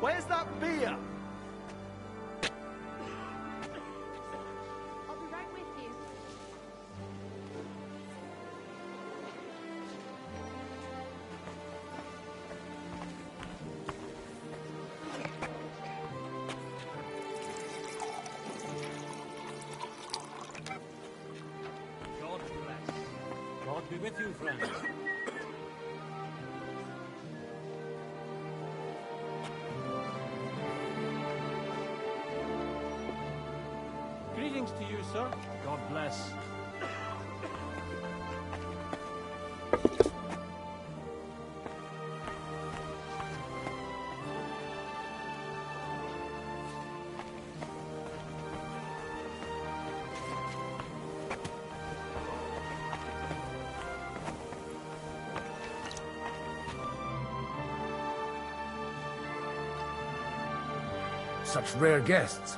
Where's that beer? I'll be right with you. God bless. God be with you, friend. Greetings to you, sir. God bless. Such rare guests.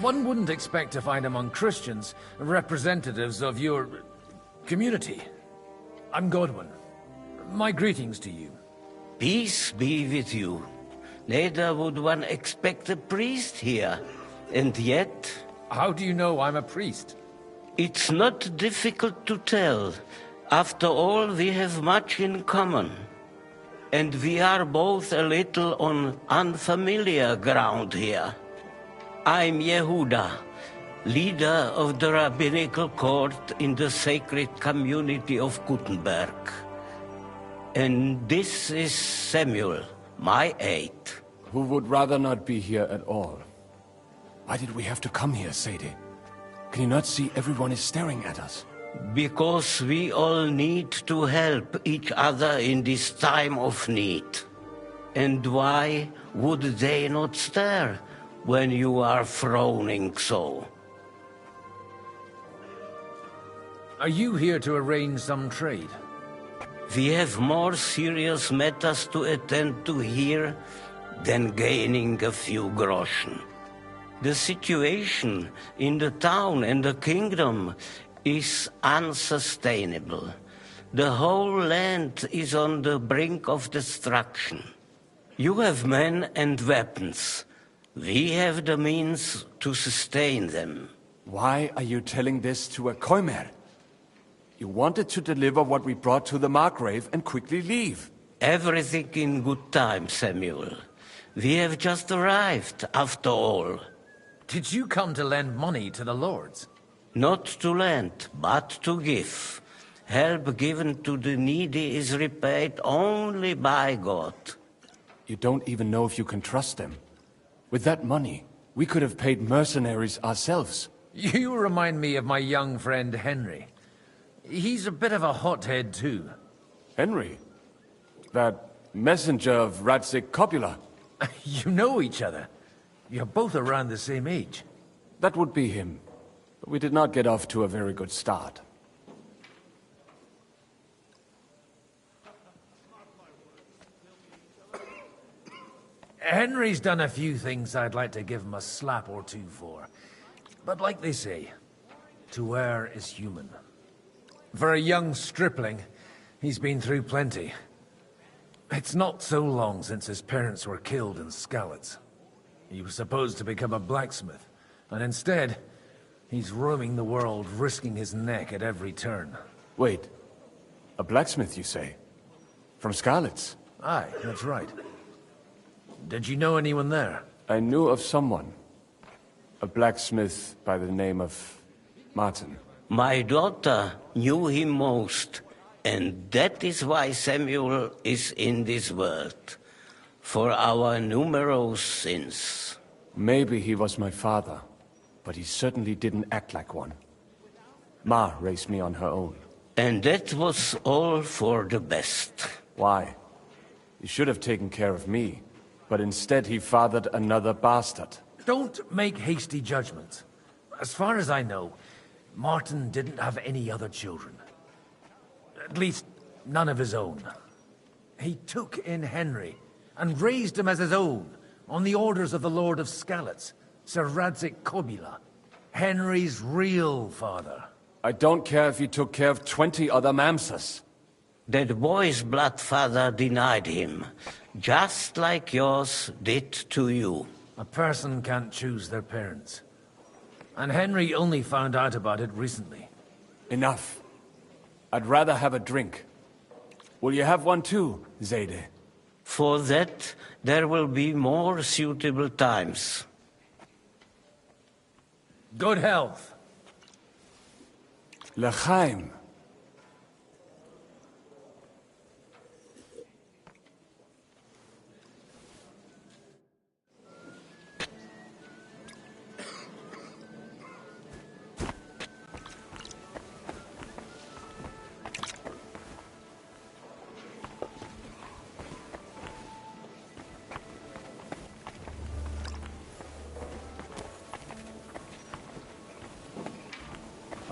One wouldn't expect to find among Christians representatives of your community. I'm Godwin. My greetings to you. Peace be with you. Neither would one expect a priest here. And yet... How do you know I'm a priest? It's not difficult to tell. After all, we have much in common. And we are both a little on unfamiliar ground here. I'm Yehuda, leader of the rabbinical court in the sacred community of Gutenberg. And this is Samuel, my aide. Who would rather not be here at all. Why did we have to come here, Sadie? Can you not see everyone is staring at us? Because we all need to help each other in this time of need. And why would they not stare when you are frowning so? Are you here to arrange some trade? We have more serious matters to attend to here than gaining a few groschen. The situation in the town and the kingdom is unsustainable. The whole land is on the brink of destruction. You have men and weapons. We have the means to sustain them. Why are you telling this to a Koimer? You wanted to deliver what we brought to the Margrave and quickly leave. Everything in good time, Samuel. We have just arrived, after all. Did you come to lend money to the lords? Not to lend, but to give. Help given to the needy is repaid only by God. You don't even know if you can trust them. With that money, we could have paid mercenaries ourselves. You remind me of my young friend Henry. He's a bit of a hothead too. Henry? That messenger of Radzik Copula? You know each other. You're both around the same age. That would be him. But we did not get off to a very good start. Henry's done a few things I'd like to give him a slap or two for. But like they say, to err is human. For a young stripling, he's been through plenty. It's not so long since his parents were killed in Skalitz. He was supposed to become a blacksmith, and instead, he's roaming the world, risking his neck at every turn. Wait, a blacksmith, you say? From Skalitz? Aye, that's right. Did you know anyone there? I knew of someone. A blacksmith by the name of Martin. My daughter knew him most, and that is why Samuel is in this world. For our numerous sins. Maybe he was my father, but he certainly didn't act like one. Ma raised me on her own. And that was all for the best. Why? He should have taken care of me, but instead he fathered another bastard. Don't make hasty judgments. As far as I know, Martin didn't have any other children. At least, none of his own. He took in Henry, and raised him as his own, on the orders of the Lord of Skalitz, Sir Radzik Kobila, Henry's real father. I don't care if he took care of 20 other Mamsas. That boy's blood father denied him, just like yours did to you. A person can't choose their parents. And Henry only found out about it recently. Enough. I'd rather have a drink. Will you have one too, Zayde? For that, there will be more suitable times. Good health. L'chaim.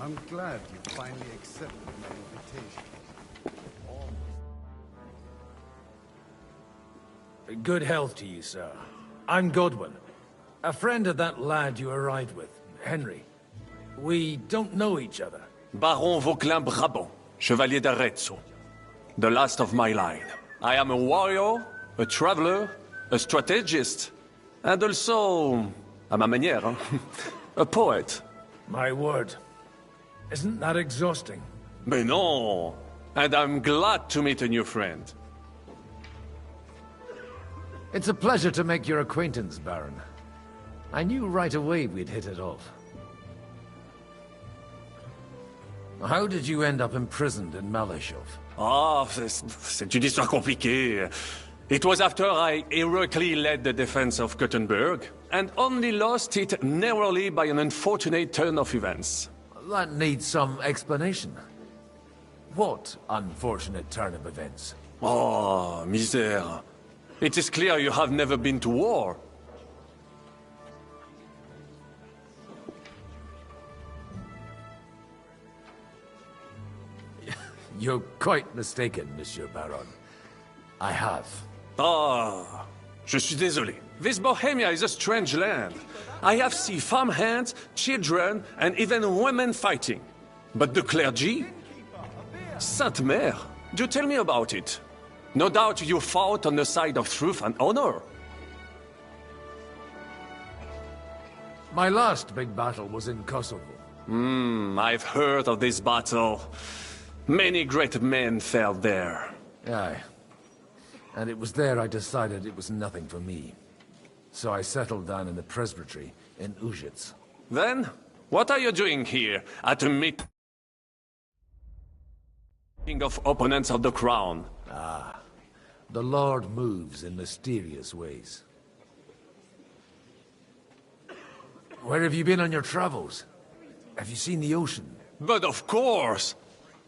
I'm glad you finally accepted my invitation. Good health to you, sir. I'm Godwin. A friend of that lad you arrived with, Henry. We don't know each other. Baron Vauquelin Brabant, Chevalier d'Arezzo. The last of my line. I am a warrior, a traveler, a strategist, and also, à ma manière, a poet. My word. Isn't that exhausting? Mais non! And I'm glad to meet a new friend. It's a pleasure to make your acquaintance, Baron. I knew right away we'd hit it off. How did you end up imprisoned in Malashov? Ah, c'est une histoire compliquée. It was after I heroically led the defense of Gothenburg, and only lost it narrowly by an unfortunate turn of events. That needs some explanation. What unfortunate turn of events? Oh, misère. It is clear you have never been to war. You're quite mistaken, Monsieur Baron. I have. Ah, je suis désolé. This Bohemia is a strange land. I have seen farmhands, children, and even women fighting. But the clergy? Sainte Mère, do tell me about it. No doubt you fought on the side of truth and honor. My last big battle was in Kosovo. I've heard of this battle. Many great men fell there. Aye. And it was there I decided it was nothing for me. So I settled down in the presbytery in Ujits. Then, what are you doing here at a meeting of opponents of the crown? The Lord moves in mysterious ways. Where have you been on your travels? Have you seen the ocean? But of course!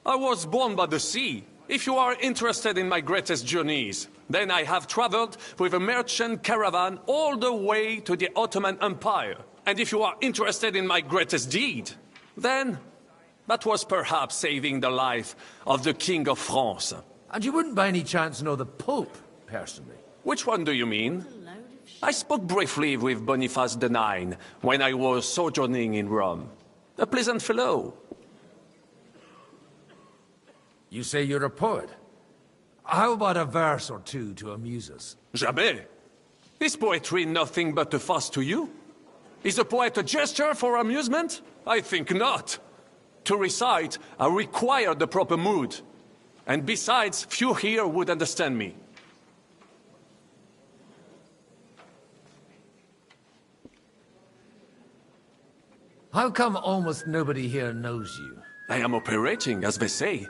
I was born by the sea. If you are interested in my greatest journeys, then I have traveled with a merchant caravan all the way to the Ottoman Empire. And if you are interested in my greatest deed, then that was perhaps saving the life of the King of France. And you wouldn't by any chance know the Pope, personally? Which one do you mean? I spoke briefly with Boniface IX when I was sojourning in Rome. A pleasant fellow. You say you're a poet. How about a verse or two to amuse us? Jamais. Is poetry nothing but a farce to you? Is a poet a gesture for amusement? I think not. To recite, I require the proper mood. And besides, few here would understand me. How come almost nobody here knows you? I am operating, as they say.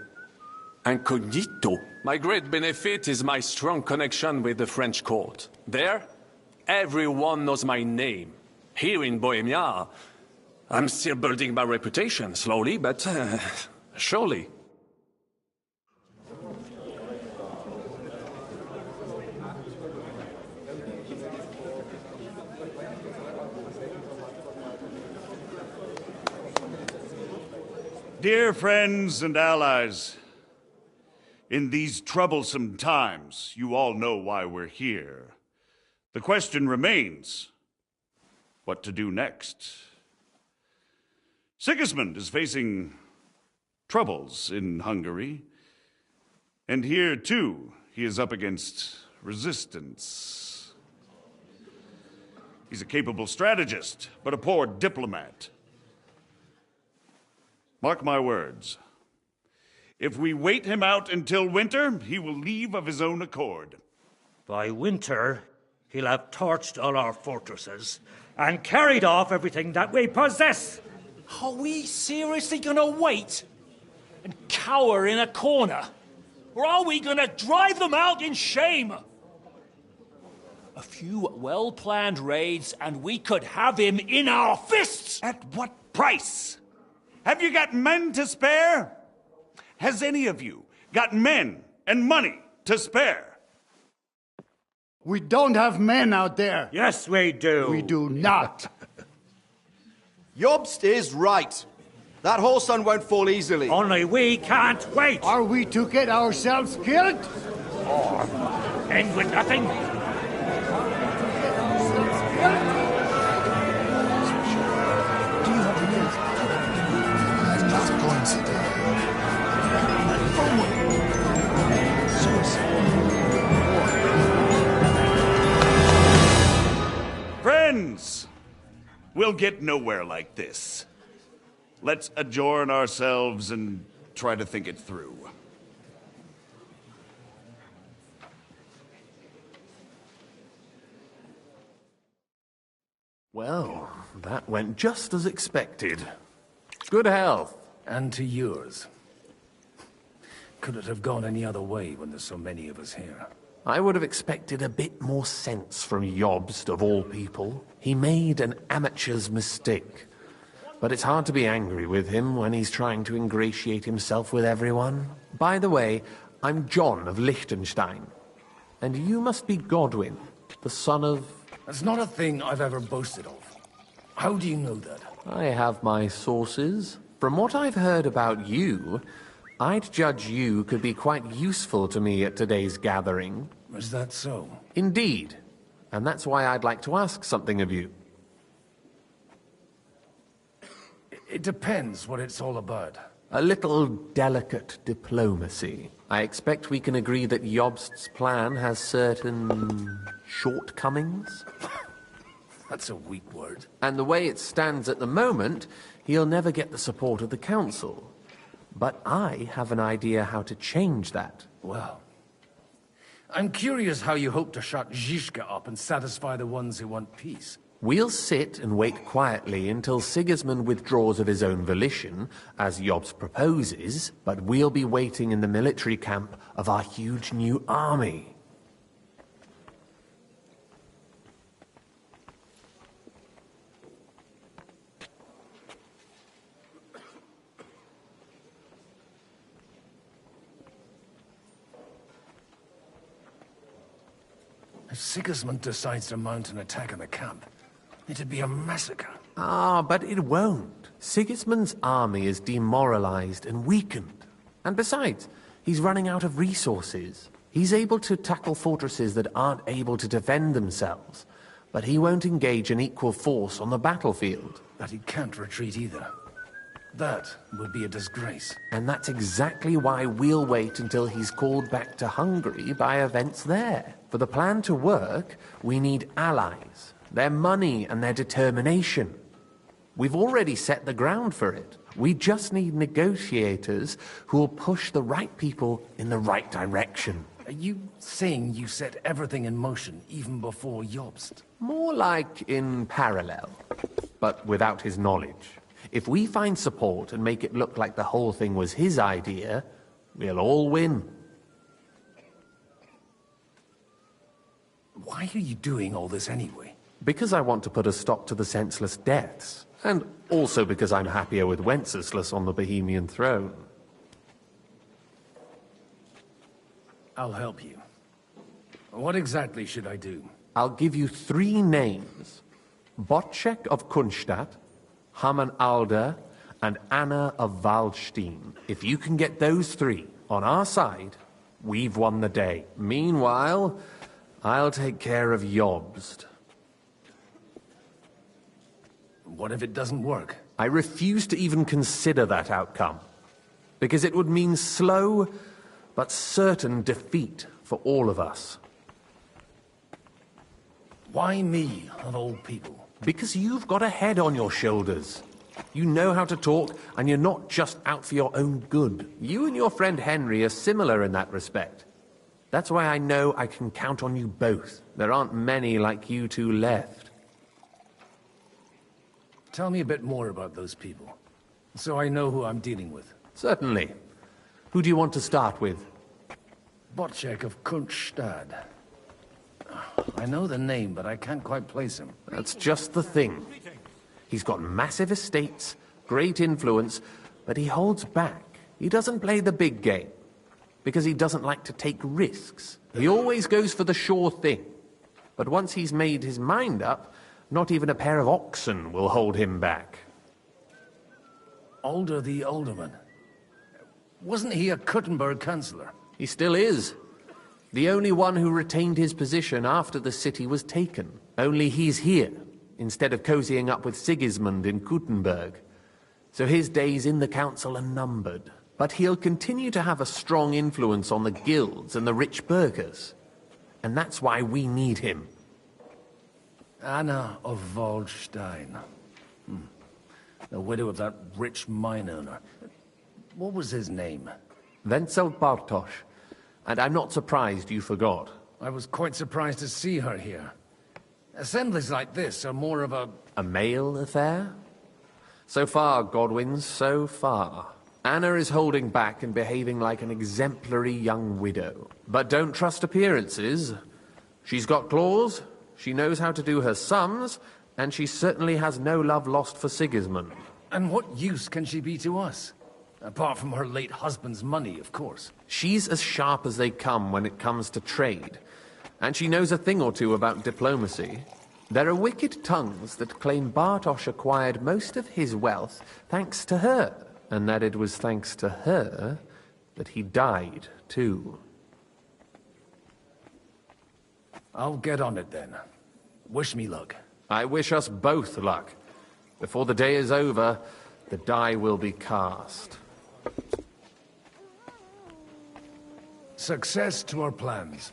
Incognito. My great benefit is my strong connection with the French court. There, everyone knows my name. Here in Bohemia, I'm still building my reputation, slowly, but surely. Dear friends and allies, in these troublesome times, you all know why we're here. The question remains, what to do next? Sigismund is facing troubles in Hungary, and here, too, he is up against resistance. He's a capable strategist, but a poor diplomat. Mark my words. If we wait him out until winter, he will leave of his own accord. By winter, he'll have torched all our fortresses and carried off everything that we possess. Are we seriously gonna wait and cower in a corner? Or are we gonna drive them out in shame? A few well-planned raids and we could have him in our fists! At what price? Have you got men to spare? Has any of you got men and money to spare? We don't have men out there. Yes, we do. We do not. Jobst is right. That whole sun won't fall easily. Only we can't wait. Are we to get ourselves killed? Or end with nothing. Just go and sit down. Friends, we'll get nowhere like this. Let's adjourn ourselves and try to think it through. Well, that went just as expected. Good health. And to yours. Could it have gone any other way when there's so many of us here? I would have expected a bit more sense from Jobst, of all people. He made an amateur's mistake. But it's hard to be angry with him when he's trying to ingratiate himself with everyone. By the way, I'm John of Liechtenstein. And you must be Godwin, the son of... That's not a thing I've ever boasted of. How do you know that? I have my sources. From what I've heard about you, I'd judge you could be quite useful to me at today's gathering. Is that so? Indeed. And that's why I'd like to ask something of you. It depends what it's all about. A little delicate diplomacy. I expect we can agree that Jobst's plan has certain... shortcomings? That's a weak word. And the way it stands at the moment, he'll never get the support of the council. But I have an idea how to change that. Well, I'm curious how you hope to shut Zizka up and satisfy the ones who want peace. We'll sit and wait quietly until Sigismund withdraws of his own volition, as Jobst proposes, but we'll be waiting in the military camp of our huge new army. If Sigismund decides to mount an attack on the camp, it'd be a massacre. Ah, but it won't. Sigismund's army is demoralized and weakened. And besides, he's running out of resources. He's able to tackle fortresses that aren't able to defend themselves, but he won't engage an equal force on the battlefield. But he can't retreat either. That would be a disgrace. And that's exactly why we'll wait until he's called back to Hungary by events there. For the plan to work, we need allies, their money and their determination. We've already set the ground for it. We just need negotiators who will push the right people in the right direction. Are you saying you set everything in motion even before Jobst? More like in parallel, but without his knowledge. If we find support and make it look like the whole thing was his idea, we'll all win. Why are you doing all this anyway? Because I want to put a stop to the senseless deaths, and also because I'm happier with Wenceslas on the Bohemian throne. I'll help you. What exactly should I do? I'll give you 3 names. Botchek of Kunstadt, Haman Alder, and Anna of Waldstein. If you can get those 3 on our side, we've won the day. Meanwhile, I'll take care of Jobst. What if it doesn't work? I refuse to even consider that outcome, because it would mean slow but certain defeat for all of us. Why me, of all people? Because you've got a head on your shoulders. You know how to talk, and you're not just out for your own good. You and your friend Henry are similar in that respect. That's why I know I can count on you both. There aren't many like you two left. Tell me a bit more about those people, so I know who I'm dealing with. Certainly. Who do you want to start with? Bocek of Kunststadt. I know the name, but I can't quite place him. That's just the thing. He's got massive estates, great influence, but he holds back. He doesn't play the big game, because he doesn't like to take risks. He always goes for the sure thing. But once he's made his mind up, not even a pair of oxen will hold him back. Alder the Alderman. Wasn't he a Kuttenberg councillor? He still is. The only one who retained his position after the city was taken. Only he's here, instead of cozying up with Sigismund in Kuttenberg. So his days in the council are numbered. But he'll continue to have a strong influence on the guilds and the rich burghers. And that's why we need him. Anna of Waldstein. The widow of that rich mine owner. What was his name? Wenzel Bartosz. And I'm not surprised you forgot. I was quite surprised to see her here. Assemblies like this are more of a male affair? So far, Godwin, so far. Anna is holding back and behaving like an exemplary young widow. But don't trust appearances. She's got claws, she knows how to do her sums, and she certainly has no love lost for Sigismund. And what use can she be to us? Apart from her late husband's money, of course. She's as sharp as they come when it comes to trade. And she knows a thing or two about diplomacy. There are wicked tongues that claim Bartosz acquired most of his wealth thanks to her, and that it was thanks to her that he died, too. I'll get on it then. Wish me luck. I wish us both luck. Before the day is over, the die will be cast. Success to our plans.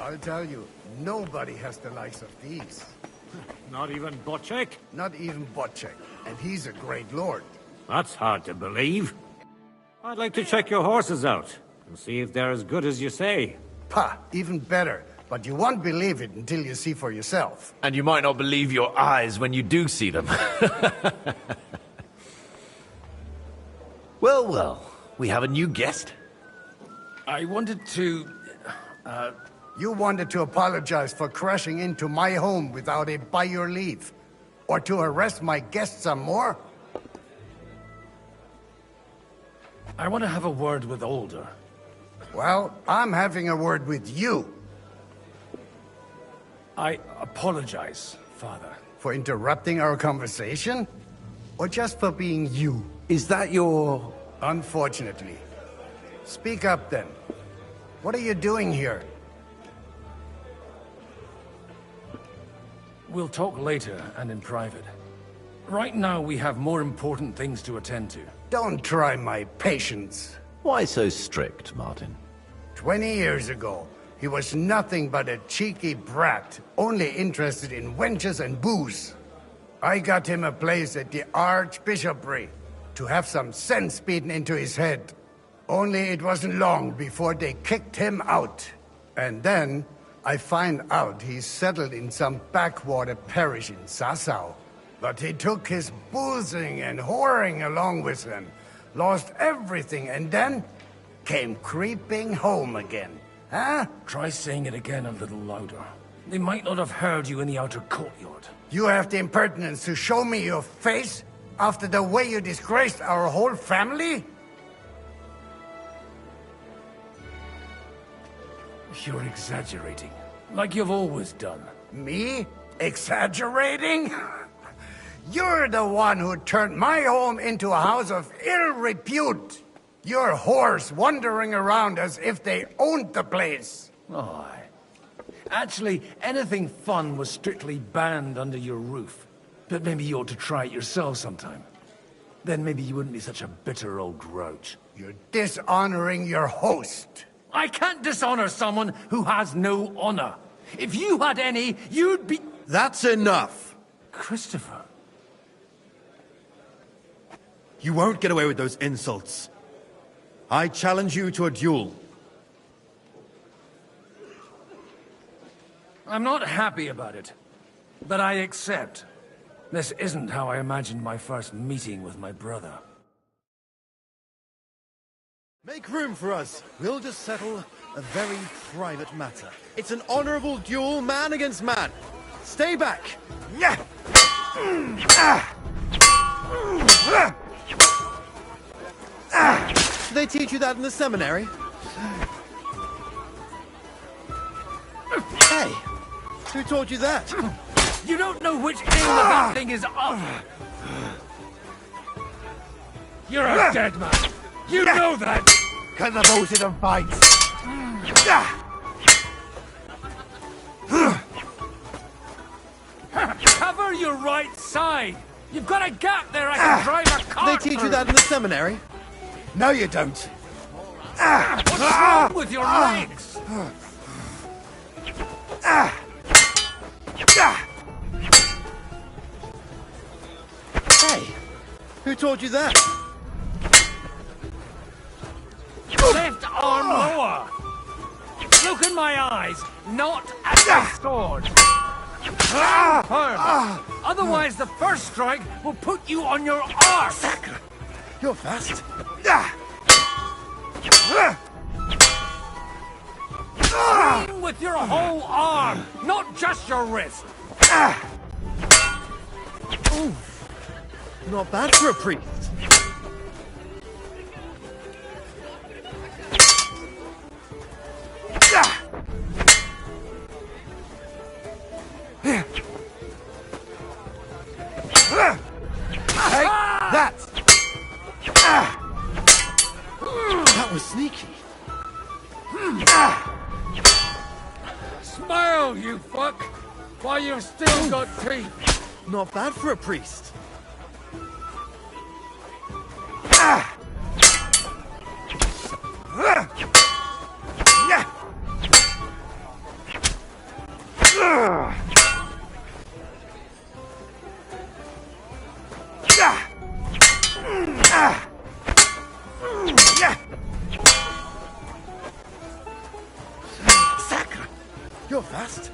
I'll tell you, nobody has the likes of these. Not even Bocek? Not even Bocek, and he's a great lord. That's hard to believe. I'd like to check your horses out and see if they're as good as you say. Pah, even better. But you won't believe it until you see for yourself. And you might not believe your eyes when you do see them. Well, well, we have a new guest. I wanted to... You wanted to apologize for crashing into my home without it by your leave. Or to harass my guests some more? I want to have a word with Older. Well, I'm having a word with you. I apologize, Father. For interrupting our conversation? Or just for being you? Is that your... Unfortunately. Speak up then. What are you doing here? We'll talk later and in private. Right now we have more important things to attend to. Don't try my patience. Why so strict, Martin? 20 years ago, he was nothing but a cheeky brat, only interested in wenches and booze. I got him a place at the Archbishopric to have some sense beaten into his head. Only it wasn't long before they kicked him out. And then I find out he's settled in some backwater parish in Sassau. But he took his boozing and whoring along with him, lost everything, and then came creeping home again. Huh? Try saying it again a little louder. They might not have heard you in the outer courtyard. You have the impertinence to show me your face after the way you disgraced our whole family? You're exaggerating, like you've always done. Me? Exaggerating? You're the one who turned my home into a house of ill repute. Your whores wandering around as if they owned the place. Oh, actually, anything fun was strictly banned under your roof. But maybe you ought to try it yourself sometime. Then maybe you wouldn't be such a bitter old grouch. You're dishonoring your host. I can't dishonor someone who has no honor. If you had any, you'd be... That's enough! Christopher. You won't get away with those insults. I challenge you to a duel. I'm not happy about it, but I accept. This isn't how I imagined my first meeting with my brother. Make room for us. We'll just settle a very private matter. It's an honorable duel, man against man. Stay back. Yeah. Did they teach you that in the seminary? Hey, who taught you that? You don't know which end of that thing is up! You're a dead man! You know that! Because of bullshit and fights. Cover your right side! You've got a gap there I can drive a car Did they teach you that in the seminary? No, you don't. What's wrong with your legs? Hey, who taught you that? Left arm lower! Look in my eyes, not at the sword! Firm. Otherwise the first strike will put you on your arse! You're fast. Swing with your whole arm, not just your wrist! Oof. Not bad for a priest. Take that! That was sneaky. Smile, you fuck, while you've still got teeth. Not bad for a priest. Sacre! You're fast.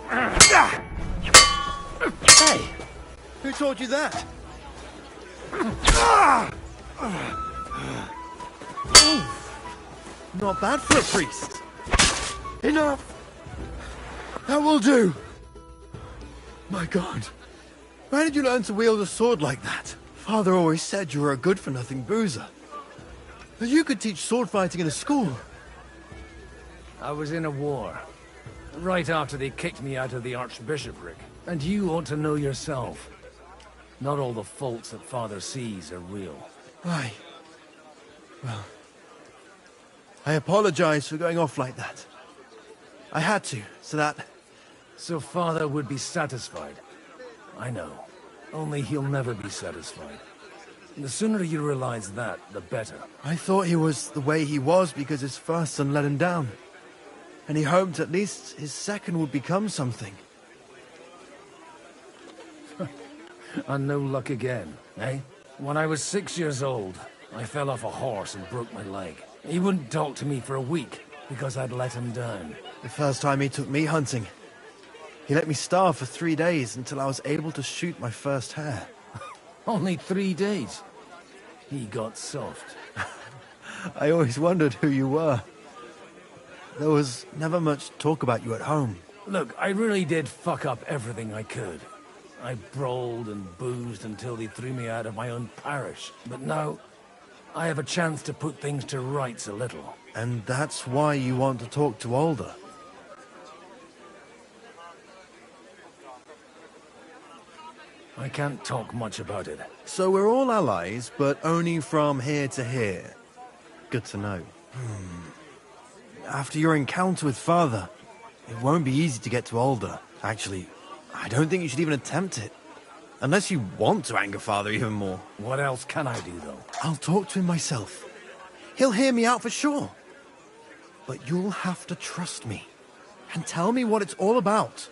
Hey! Who taught you that? Not bad for a priest. Enough! That will do! My God. Where did you learn to wield a sword like that? Father always said you were a good-for-nothing boozer. That you could teach sword fighting in a school. I was in a war. Right after they kicked me out of the archbishopric. And you ought to know yourself. Not all the faults that Father sees are real. Aye. Well, I apologize for going off like that. I had to, so that... So Father would be satisfied. I know. Only he'll never be satisfied. The sooner you realize that, the better. I thought he was the way he was because his first son let him down. And he hoped at least his second would become something. And no luck again, eh? When I was 6 years old, I fell off a horse and broke my leg. He wouldn't talk to me for a week because I'd let him down. The first time he took me hunting, he let me starve for 3 days until I was able to shoot my first hare. Only 3 days. He got soft. I always wondered who you were. There was never much talk about you at home. Look, I really did fuck up everything I could. I brawled and boozed until they threw me out of my own parish. But now, I have a chance to put things to rights a little. And that's why you want to talk to Alder. I can't talk much about it. So we're all allies, but only from here to here. Good to know. After your encounter with Father, it won't be easy to get to Alder. Actually, I don't think you should even attempt it. Unless you want to anger Father even more. What else can I do, though? I'll talk to him myself. He'll hear me out for sure. But you'll have to trust me. And tell me what it's all about.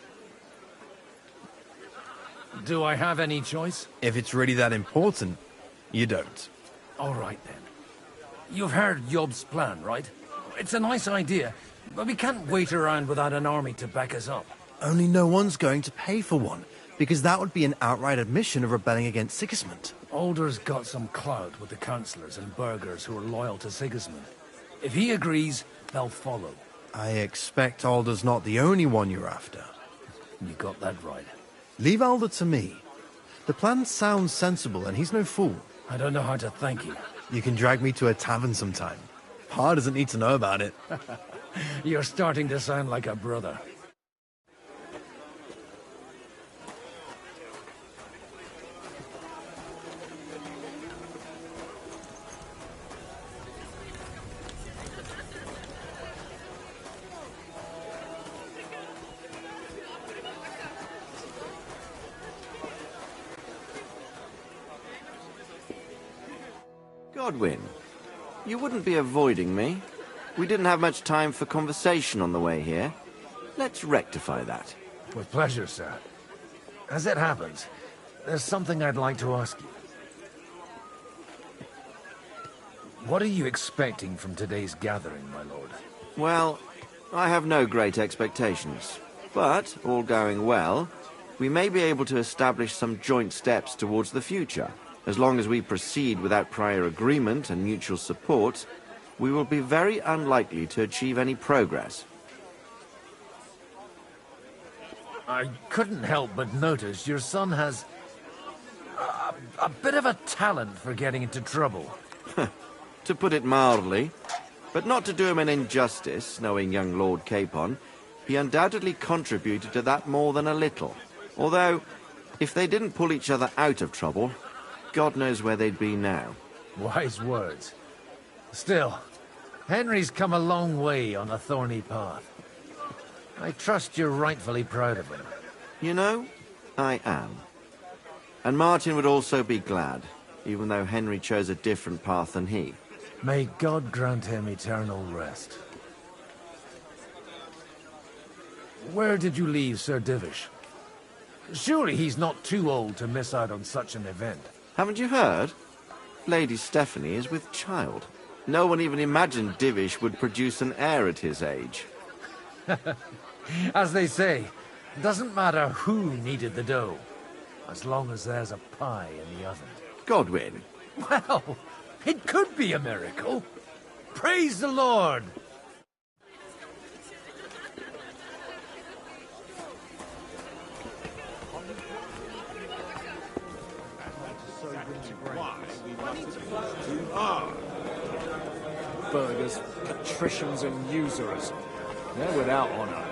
Do I have any choice? If it's really that important, you don't. All right, then. You've heard Yob's plan, right? It's a nice idea, but we can't wait around without an army to back us up. Only no one's going to pay for one, because that would be an outright admission of rebelling against Sigismund. Alder's got some clout with the councillors and burghers who are loyal to Sigismund. If he agrees, they'll follow. I expect Alder's not the only one you're after. You got that right. Leave Alder to me. The plan sounds sensible, and he's no fool. I don't know how to thank you. You can drag me to a tavern sometime. Pa doesn't need to know about it. You're starting to sound like a brother. Godwin, you wouldn't be avoiding me. We didn't have much time for conversation on the way here. Let's rectify that. With pleasure, sir. As it happens, there's something I'd like to ask you. What are you expecting from today's gathering, my lord? Well, I have no great expectations. But, all going well, we may be able to establish some joint steps towards the future. As long as we proceed without prior agreement and mutual support, we will be very unlikely to achieve any progress. I couldn't help but notice your son has a bit of a talent for getting into trouble. To put it mildly, but not to do him an injustice, knowing young Lord Capon, he undoubtedly contributed to that more than a little. Although, if they didn't pull each other out of trouble, God knows where they'd be now. Wise words. Still, Henry's come a long way on a thorny path. I trust you're rightfully proud of him. You know, I am. And Martin would also be glad, even though Henry chose a different path than he. May God grant him eternal rest. Where did you leave Sir Divish? Surely he's not too old to miss out on such an event. Haven't you heard? Lady Stephanie is with child. No one even imagined Divish would produce an heir at his age. As they say, it doesn't matter who kneaded the dough, as long as there's a pie in the oven. Godwin. Well, it could be a miracle. Praise the Lord! Burgers, patricians and usurers. They're without honor.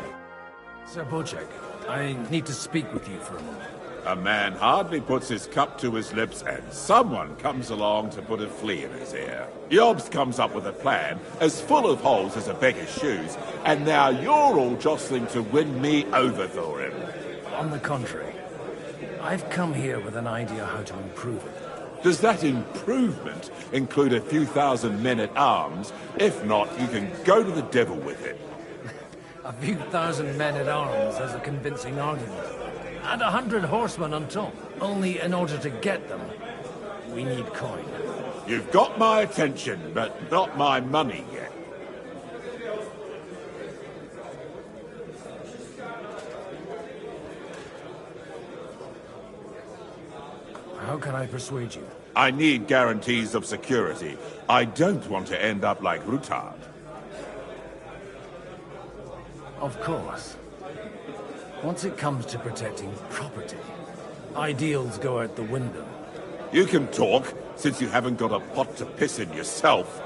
Sir Bochek, I need to speak with you for a moment. A man hardly puts his cup to his lips and someone comes along to put a flea in his ear. Yobs comes up with a plan as full of holes as a beggar's shoes, and now you're all jostling to win me over for him. On the contrary, I've come here with an idea how to improve it. Does that improvement include a few thousand men-at-arms? If not, you can go to the devil with it. A few thousand men-at-arms as a convincing argument. And 100 horsemen on top. Only in order to get them, we need coin. You've got my attention, but not my money yet. How can I persuade you? I need guarantees of security. I don't want to end up like Rutard. Of course. Once it comes to protecting property, ideals go out the window. You can talk, since you haven't got a pot to piss in yourself.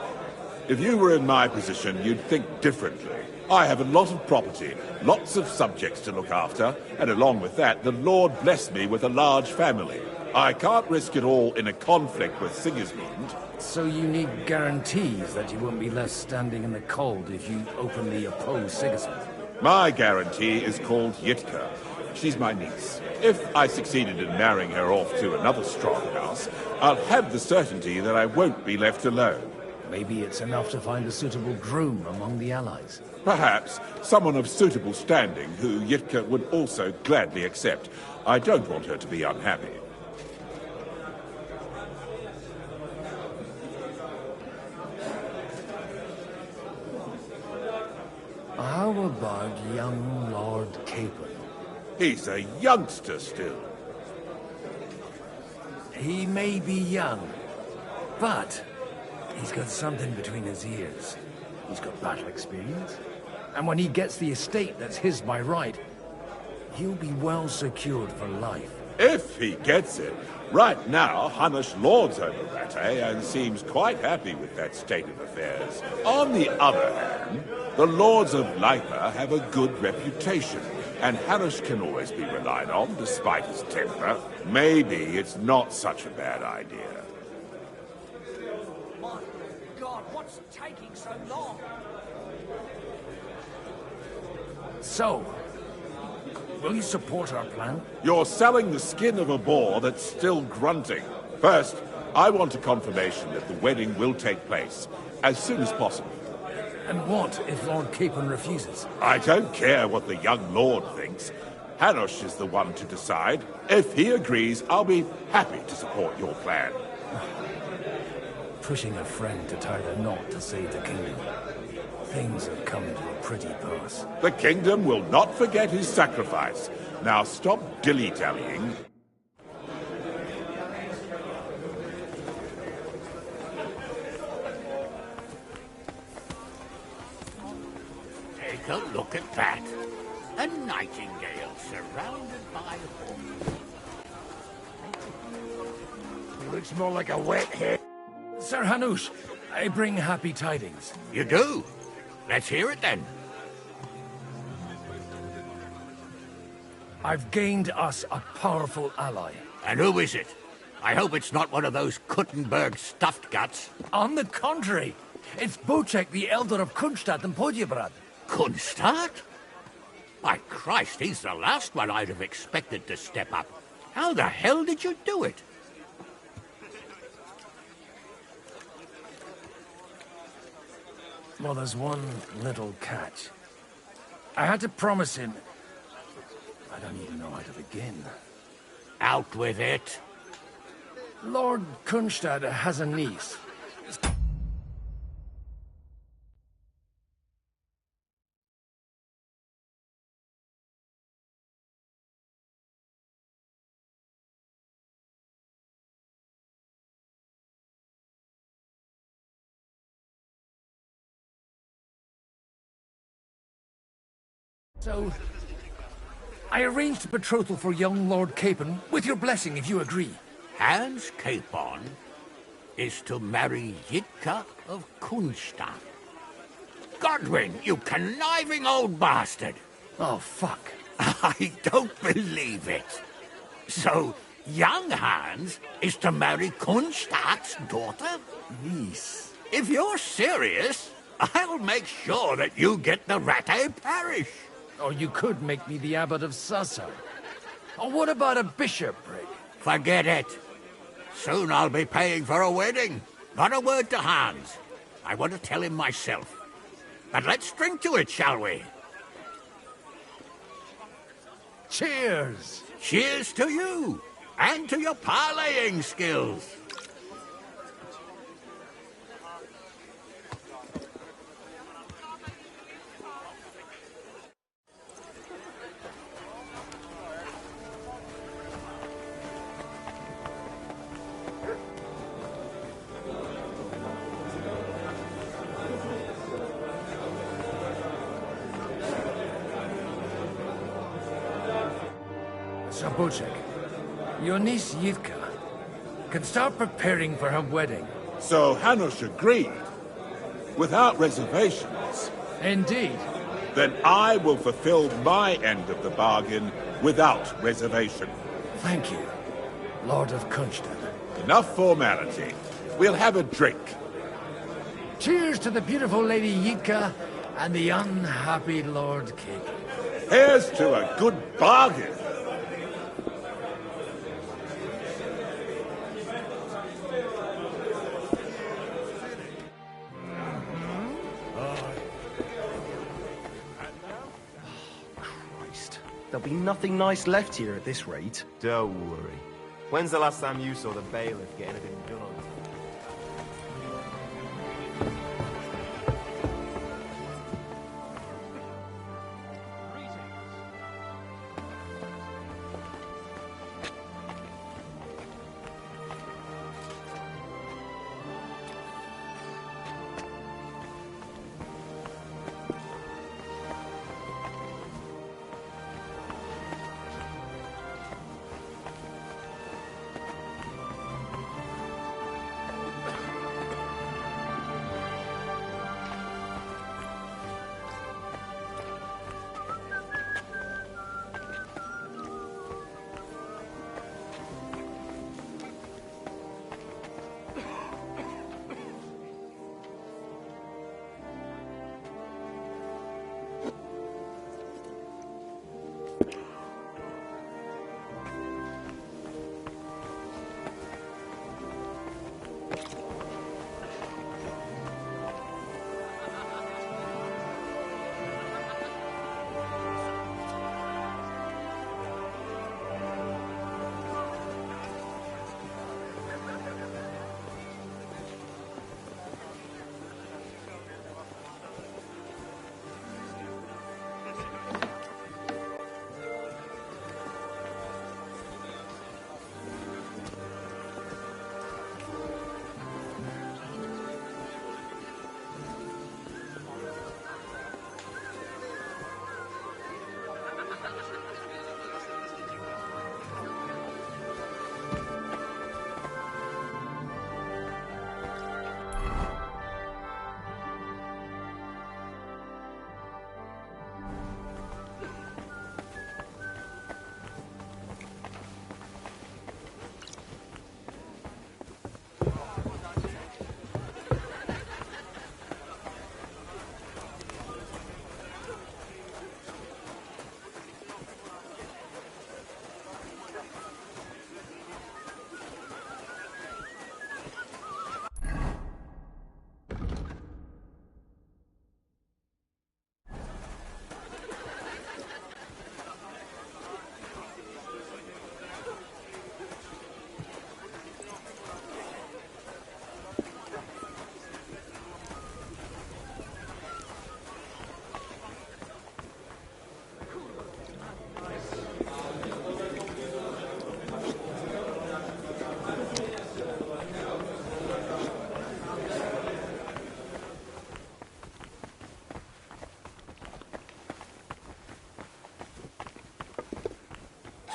If you were in my position, you'd think differently. I have a lot of property, lots of subjects to look after, and along with that, the Lord blessed me with a large family. I can't risk it all in a conflict with Sigismund. So you need guarantees that you won't be left standing in the cold if you openly oppose Sigismund? My guarantee is called Yitka. She's my niece. If I succeeded in marrying her off to another strong house, I'll have the certainty that I won't be left alone. Maybe it's enough to find a suitable groom among the allies. Perhaps someone of suitable standing who Yitka would also gladly accept. I don't want her to be unhappy. How about young Lord Capon? He's a youngster still. He may be young, but he's got something between his ears. He's got battle experience. And when he gets the estate that's his by right, he'll be well secured for life. If he gets it. Right now, Hanush lords over Rattay and seems quite happy with that state of affairs. On the other hand, the lords of Lipa have a good reputation, and Hanush can always be relied on despite his temper. Maybe it's not such a bad idea. My God, what's taking so long? So, will you support our plan? You're selling the skin of a boar that's still grunting. First, I want a confirmation that the wedding will take place as soon as possible. And what if Lord Capon refuses? I don't care what the young lord thinks. Hanush is the one to decide. If he agrees, I'll be happy to support your plan. Pushing a friend to tie the knot to save the kingdom. Things have come to a pretty pass. The kingdom will not forget his sacrifice. Now stop dilly-dallying. Take a look at that. A nightingale surrounded by hawks. Looks more like a wet head. Sir Hanush, I bring happy tidings. You do? Let's hear it then. I've gained us a powerful ally. And who is it? I hope it's not one of those Kuttenberg stuffed guts. On the contrary, it's Bochek, the elder of Kunstadt and Podjebrad. Kunstadt? By Christ, he's the last one I'd have expected to step up. How the hell did you do it? Well, there's one little catch. I had to promise him... I don't even know how to begin. Out with it. Lord Kunstad has a niece. So, I arranged a betrothal for young Lord Capon, with your blessing if you agree. Hans Capon is to marry Yitka of Kunstad. Godwin, you conniving old bastard! Oh, fuck. I don't believe it. So, young Hans is to marry Kunstad's daughter? Niece. If you're serious, I'll make sure that you get the Rattay parish. Or you could make me the abbot of Sassa. Or what about a bishopric? Forget it. Soon I'll be paying for a wedding. Not a word to Hans. I want to tell him myself. But let's drink to it, shall we? Cheers! Cheers to you, and to your parleying skills. Sabochek, your niece Yitka can start preparing for her wedding. So Hanush agreed, without reservations. Indeed. Then I will fulfill my end of the bargain without reservation. Thank you, Lord of Kunstad. Enough formality. We'll have a drink. Cheers to the beautiful Lady Yitka and the unhappy Lord Capon. Here's to a good bargain. There'll be nothing nice left here at this rate. Don't worry. When's the last time you saw the bailiff get anything done on it?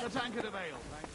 A tankard of ale, thanks.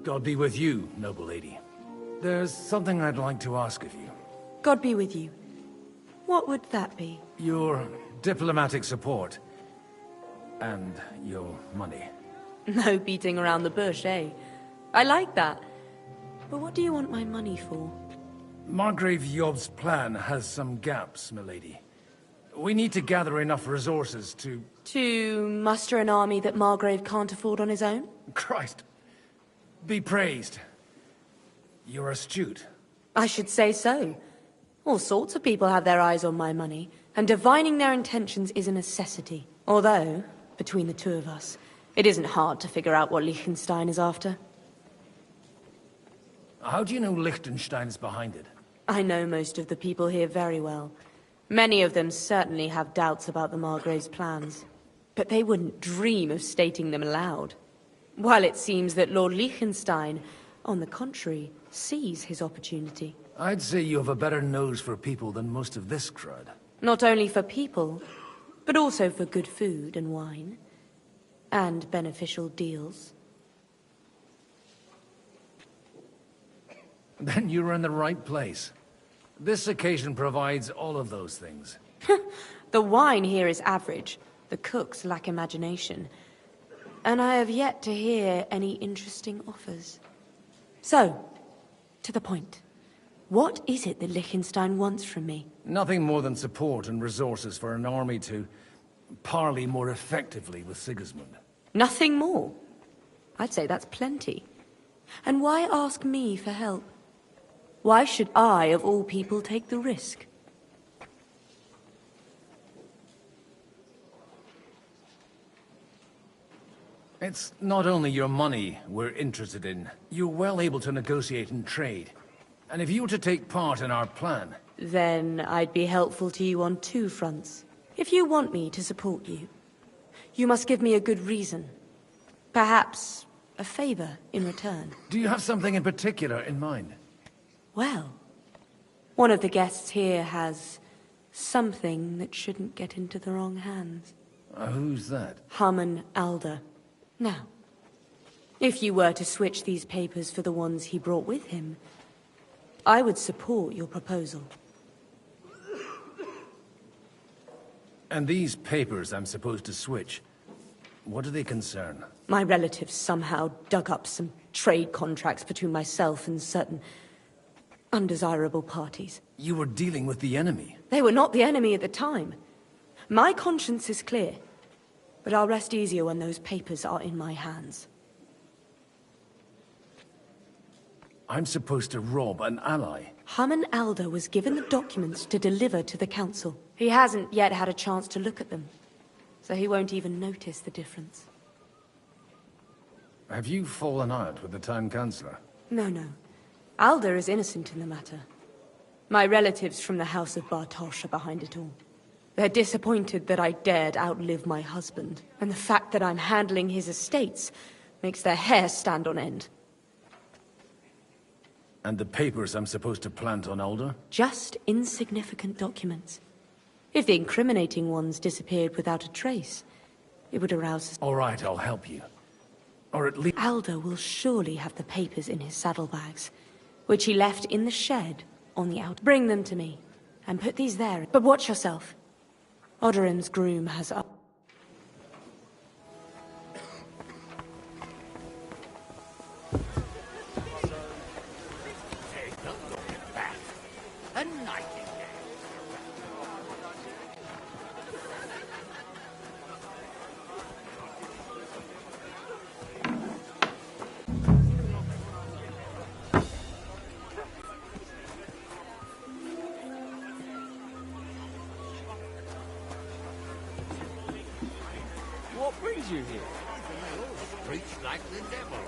God be with you, noble lady. There's something I'd like to ask of you. God be with you. What would that be? Your diplomatic support. And your money. No beating around the bush, eh? I like that. But what do you want my money for? Margrave Yob's plan has some gaps, milady. We need to gather enough resources to... To muster an army that Margrave can't afford on his own? Christ. Be praised. You're astute. I should say so. All sorts of people have their eyes on my money, and divining their intentions is a necessity. Although, between the two of us, it isn't hard to figure out what Liechtenstein is after. How do you know Liechtenstein is behind it? I know most of the people here very well. Many of them certainly have doubts about the Margrave's plans. But they wouldn't dream of stating them aloud. While it seems that Lord Liechtenstein, on the contrary, sees his opportunity. I'd say you have a better nose for people than most of this crowd. Not only for people, but also for good food and wine. And beneficial deals. Then you're in the right place. This occasion provides all of those things. The wine here is average. The cooks lack imagination. And I have yet to hear any interesting offers. So, to the point. What is it that Liechtenstein wants from me? Nothing more than support and resources for an army to parley more effectively with Sigismund. Nothing more? I'd say that's plenty. And why ask me for help? Why should I, of all people, take the risk? It's not only your money we're interested in. You're well able to negotiate and trade. And if you were to take part in our plan... Then I'd be helpful to you on two fronts. If you want me to support you, you must give me a good reason. Perhaps a favor in return. Do you have something in particular in mind? Well, one of the guests here has something that shouldn't get into the wrong hands. Who's that? Harman Alder. Now, if you were to switch these papers for the ones he brought with him, I would support your proposal. And these papers I'm supposed to switch, what do they concern? My relatives somehow dug up some trade contracts between myself and certain undesirable parties. You were dealing with the enemy. They were not the enemy at the time. My conscience is clear, but I'll rest easier when those papers are in my hands. I'm supposed to rob an ally. Harman Alder was given the documents to deliver to the council. He hasn't yet had a chance to look at them. so he won't even notice the difference. Have you fallen out with the town councillor? No, no. Alder is innocent in the matter. My relatives from the House of Bartosz are behind it all. They're disappointed that I dared outlive my husband, and the fact that I'm handling his estates makes their hair stand on end. And the papers I'm supposed to plant on Alder? Just insignificant documents. If the incriminating ones disappeared without a trace, it would arouse... All right, I'll help you. Or at least... Alder will surely have the papers in his saddlebags, which he left in the shed on the out. Bring them to me, and put these there. But watch yourself. Odorin's groom has up. Take a look at that. A nightingale. What brings you here? Preach like the devil.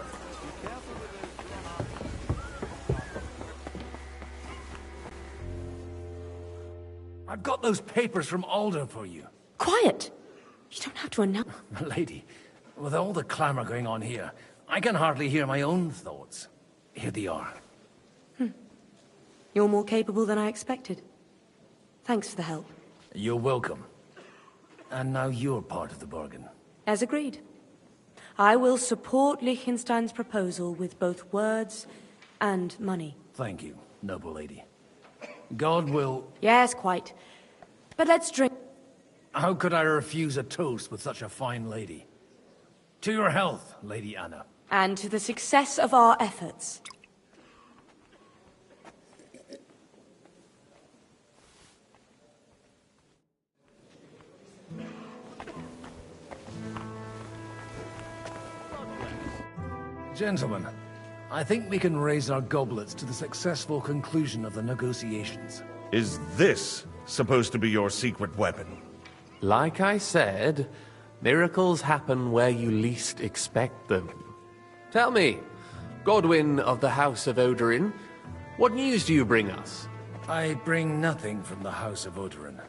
I've got those papers from Alder for you. Quiet! You don't have to announce... Lady, with all the clamor going on here, I can hardly hear my own thoughts. Here they are. You're more capable than I expected. Thanks for the help. You're welcome. And now you're part of the bargain. As agreed. I will support Liechtenstein's proposal with both words and money. Thank you, noble lady. God will... Yes, quite. But let's drink... How could I refuse a toast with such a fine lady? To your health, Lady Anna. And to the success of our efforts. Gentlemen, I think we can raise our goblets to the successful conclusion of the negotiations. Is this supposed to be your secret weapon? Like I said, miracles happen where you least expect them. Tell me, Godwin of the House of Odorin, what news do you bring us? I bring nothing from the House of Odorin.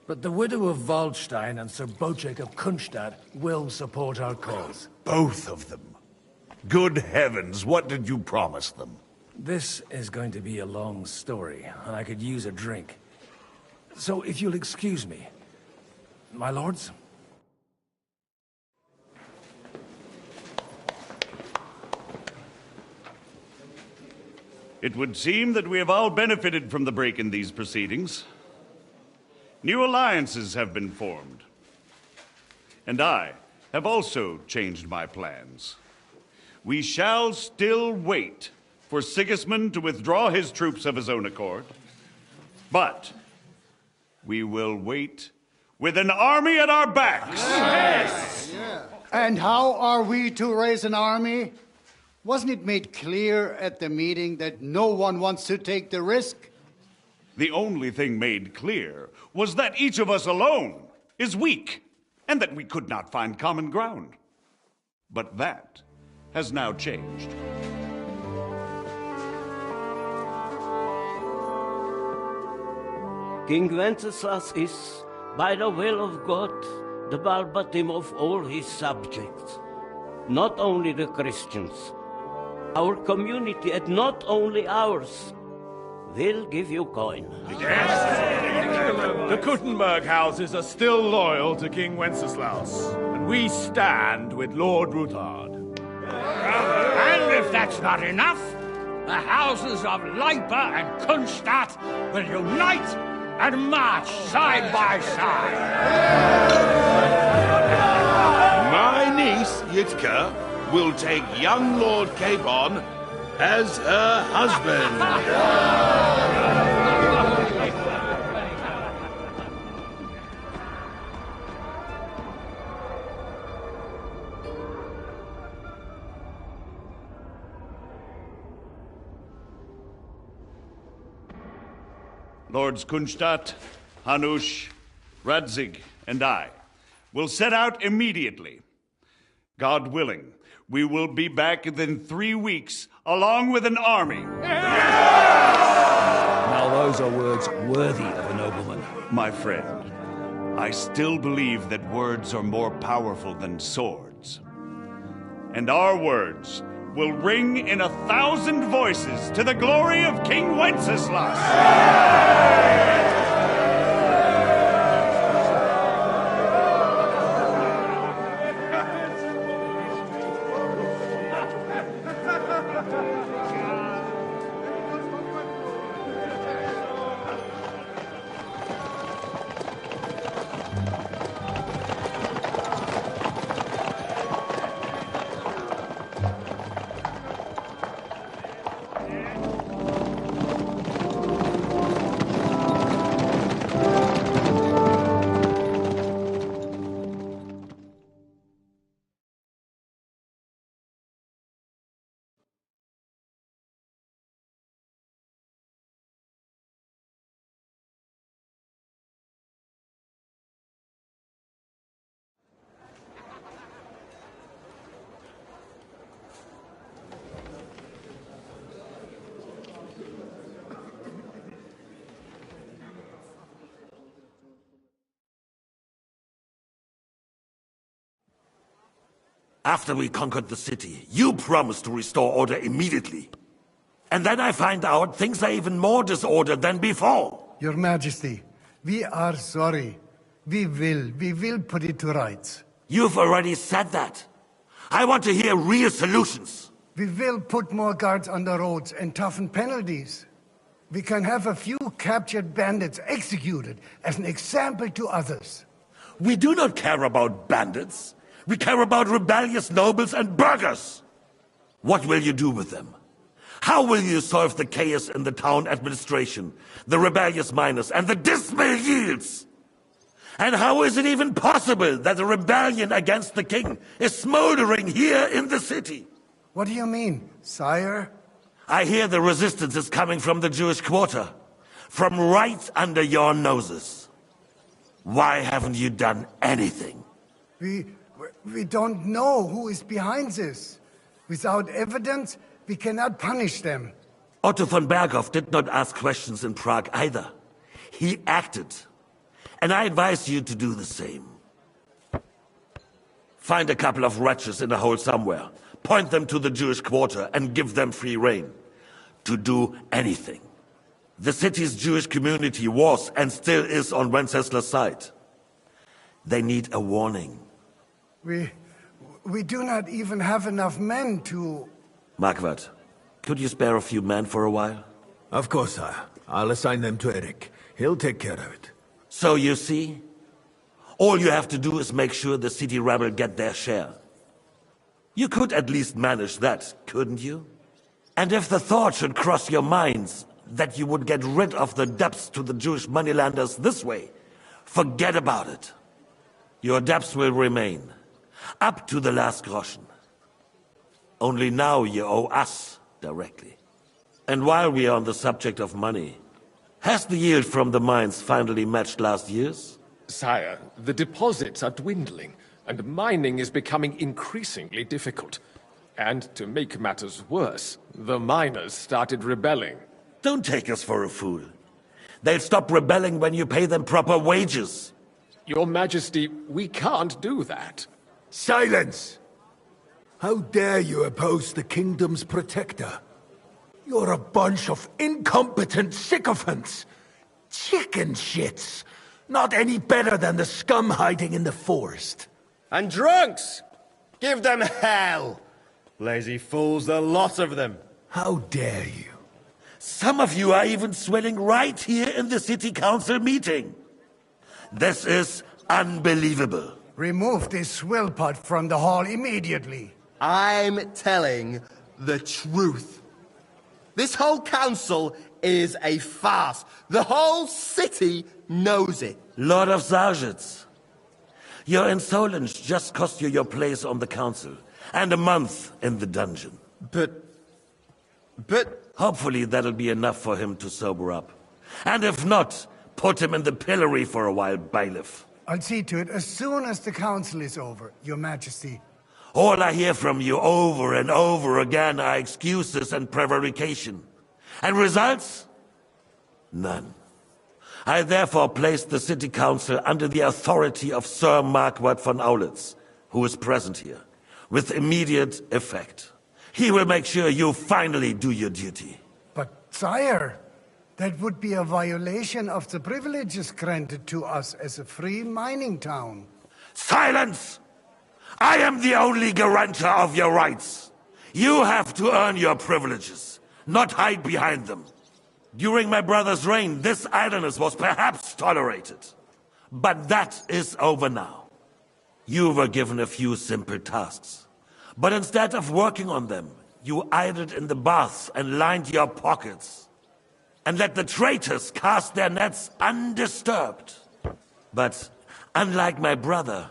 But the widow of Waldstein and Sir Bocek of Kunstadt will support our cause. Both of them? Good heavens, what did you promise them? This is going to be a long story, and I could use a drink. So if you'll excuse me, my lords? It would seem that we have all benefited from the break in these proceedings. New alliances have been formed. And I have also changed my plans. We shall still wait for Sigismund to withdraw his troops of his own accord. But we will wait with an army at our backs. Yes. Yeah. And how are we to raise an army? Wasn't it made clear at the meeting that no one wants to take the risk? The only thing made clear was that each of us alone is weak, and that we could not find common ground. But that has now changed. King Wenceslas is, by the will of God, the Balbatim of all his subjects. Not only the Christians, our community, and not only ours, will give you coin. The Kuttenberg houses are still loyal to King Wenceslaus, and we stand with Lord Ruthard. And if that's not enough, the houses of Leipa and Kunstadt will unite and march side by side. My niece, Yitka, will take young Lord Capon as her husband. Lords Kunstadt, Hanush, Radzig, and I Will set out immediately. God willing, we will be back within 3 weeks, along with an army. Now those are words worthy of a nobleman. My friend, I still believe that words are more powerful than swords. And our words will ring in 1,000 voices to the glory of King Wenceslas. After we conquered the city, you promised to restore order immediately. And then I find out things are even more disordered than before. Your Majesty, we are sorry. We will put it to rights. You've already said that. I want to hear real solutions. We will put more guards on the roads and toughen penalties. We can have a few captured bandits executed as an example to others. We do not care about bandits. We care about rebellious nobles and burghers. What will you do with them? How will you solve the chaos in the town administration, the rebellious miners, and the dismal yields? And how is it even possible that a rebellion against the king is smoldering here in the city? What do you mean, sire? I hear the resistance is coming from the Jewish quarter, from right under your noses. Why haven't you done anything? We don't know who is behind this. Without evidence, we cannot punish them. Otto von Berghoff did not ask questions in Prague either. He acted. And I advise you to do the same. Find a couple of wretches in a hole somewhere, point them to the Jewish quarter, and give them free rein to do anything. The city's Jewish community was and still is on Wenceslas' side. They need a warning. We do not even have enough men to... Marquardt, could you spare a few men for a while? Of course, sire. I'll assign them to Eric. He'll take care of it. So you see, all you have to do is make sure the city rebel get their share. You could at least manage that, couldn't you? And if the thought should cross your minds that you would get rid of the debts to the Jewish moneylenders this way, forget about it. Your debts will remain, up to the last groschen. Only now you owe us directly. And while we are on the subject of money, has the yield from the mines finally matched last year's? Sire, the deposits are dwindling, and mining is becoming increasingly difficult. And to make matters worse, the miners started rebelling. Don't take us for a fool. They'll stop rebelling when you pay them proper wages. Your Majesty, we can't do that. Silence! How dare you oppose the kingdom's protector? You're a bunch of incompetent sycophants! Chicken shits! Not any better than the scum hiding in the forest. And drunks! Give them hell! Lazy fools, the lot of them. How dare you? Some of you are even swelling right here in the city council meeting. This is unbelievable. Remove this swill pot from the hall immediately. I'm telling the truth. This whole council is a farce. The whole city knows it. Lord of Sargitz, your insolence just cost you your place on the council and a month in the dungeon. But... Hopefully that'll be enough for him to sober up. And if not, put him in the pillory for a while, bailiff. I'll see to it as soon as the council is over, Your Majesty. All I hear from you over and over again are excuses and prevarication. And results? None. I therefore place the City Council under the authority of Sir Marquardt von Aulitz, who is present here, with immediate effect. He will make sure you finally do your duty. But, sire, that would be a violation of the privileges granted to us as a free mining town. Silence! I am the only guarantor of your rights. You have to earn your privileges, not hide behind them. During my brother's reign, this idleness was perhaps tolerated. But that is over now. You were given a few simple tasks. But instead of working on them, you idled in the baths and lined your pockets. And let the traitors cast their nets undisturbed. But unlike my brother,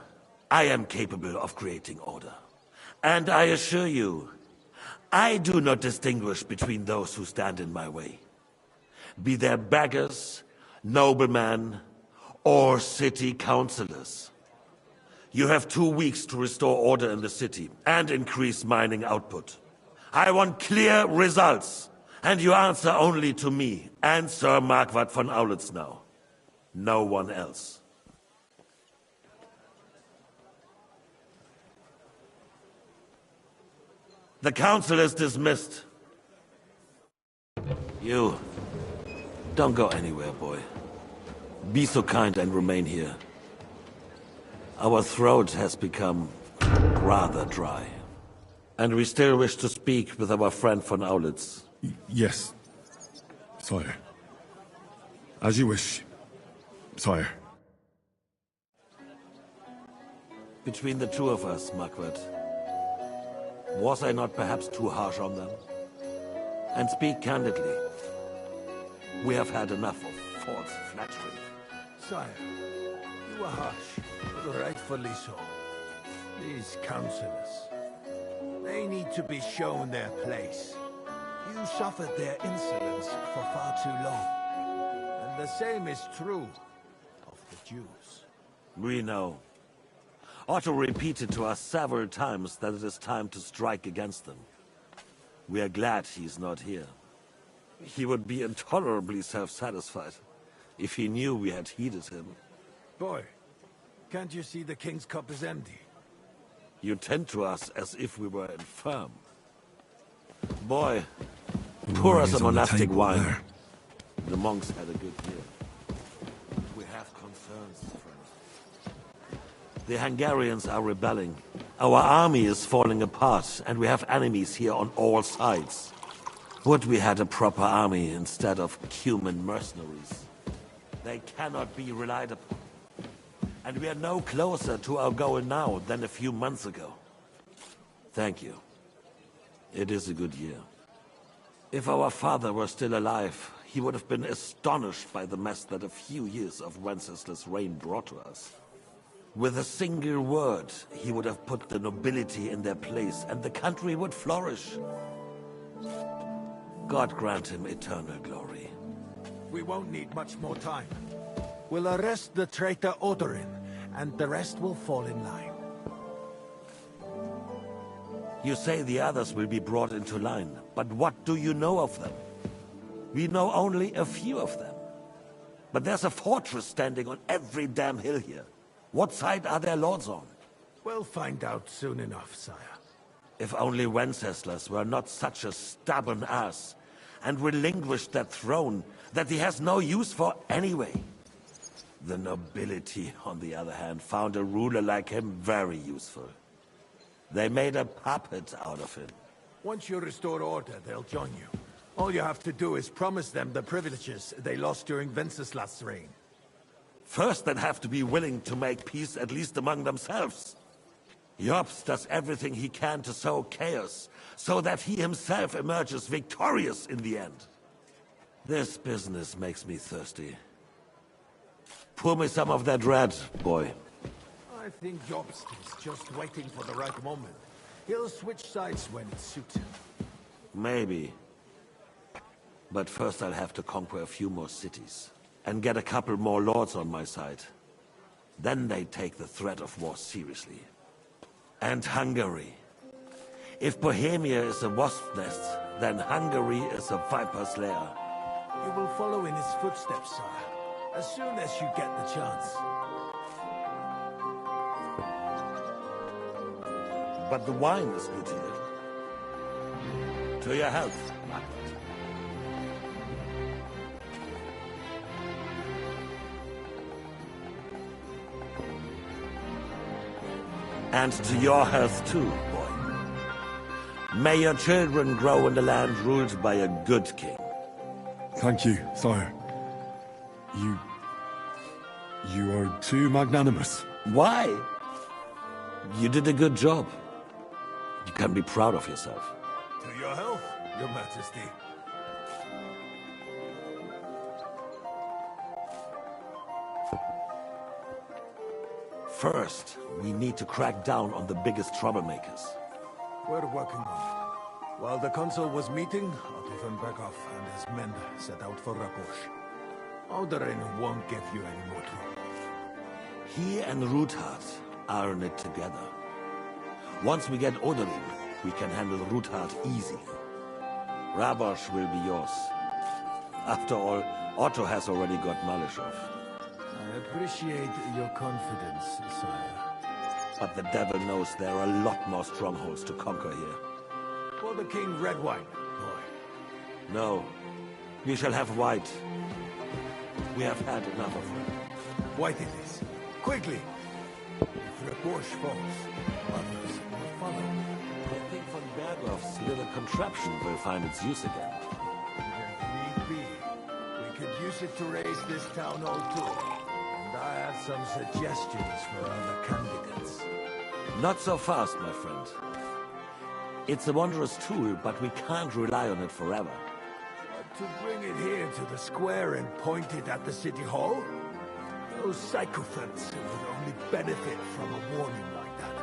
I am capable of creating order. And I assure you, I do not distinguish between those who stand in my way. Be they beggars, noblemen, or city councillors. You have 2 weeks to restore order in the city and increase mining output. I want clear results, and you answer only to me and Sir Marquardt von Aulitz now. No one else. The council is dismissed. You, don't go anywhere, boy. Be so kind and remain here. Our throat has become rather dry. And we still wish to speak with our friend von Aulitz. Yes, sire. As you wish, sire. Between the two of us, Marquardt, was I not perhaps too harsh on them? And speak candidly. We have had enough of false flattery. Sire, you are harsh, but rightfully so. These councillors, they need to be shown their place. You suffered their insolence for far too long. And the same is true of the Jews. We know. Otto repeated to us several times that it is time to strike against them. We are glad he's not here. He would be intolerably self-satisfied if he knew we had heeded him. Boy, can't you see the king's cup is empty? You tend to us as if we were infirm. Boy, pour us a monastic wine. There. The monks had a good year. We have concerns, friend. The Hungarians are rebelling. Our army is falling apart, and we have enemies here on all sides. Would we had a proper army instead of human mercenaries? They cannot be relied upon. And we are no closer to our goal now than a few months ago. Thank you. It is a good year. If our father were still alive, he would have been astonished by the mess that a few years of Wenceslaus' reign brought to us. With a single word, he would have put the nobility in their place, and the country would flourish. God grant him eternal glory. We won't need much more time. We'll arrest the traitor Odorin, and the rest will fall in line. You say the others will be brought into line, but what do you know of them? We know only a few of them. But there's a fortress standing on every damn hill here. What side are their lords on? We'll find out soon enough, sire. If only Wenceslas were not such a stubborn ass, and relinquished that throne that he has no use for anyway. The nobility, on the other hand, found a ruler like him very useful. They made a puppet out of him. Once you restore order, they'll join you. All you have to do is promise them the privileges they lost during Wenceslas' reign. First, they'd have to be willing to make peace at least among themselves. Jobst does everything he can to sow chaos, so that he himself emerges victorious in the end. This business makes me thirsty. Pour me some of that red, boy. I think Jobst is just waiting for the right moment. He'll switch sides when it suits him. Maybe. But first I'll have to conquer a few more cities, and get a couple more lords on my side. Then they take the threat of war seriously. And Hungary. If Bohemia is a wasp nest, then Hungary is a viper's lair. You will follow in his footsteps, sire, as soon as you get the chance. But the wine is good here. To your health, Margaret. And to your health too, boy. May your children grow in the land ruled by a good king. Thank you, sire. You are too magnanimous. Why? You did a good job. You can be proud of yourself. To your health, your majesty. First, we need to crack down on the biggest troublemakers. We're working on it. While the consul was meeting, Otto von Berghoff and his men set out for Rakosh. Odorin won't give you any more trouble. He and Ruthard are in it together. Once we get Odorin, we can handle Ruthard easily. Rabosh will be yours. After all, Otto has already got Malishov. I appreciate your confidence, sire. But the devil knows there are a lot more strongholds to conquer here. For the king, red wine, boy. No. We shall have white. We have had enough of it. White it is. Quickly! If Rakosh falls, others will follow. I think von Berghoff's little contraption will find its use again. If need be, we could use it to raise this town hall too. And I have some suggestions for other candidates. Not so fast, my friend. It's a wondrous tool, but we can't rely on it forever. To bring it here to the square and point it at the city hall? Those sycophants would only benefit from a warning like that.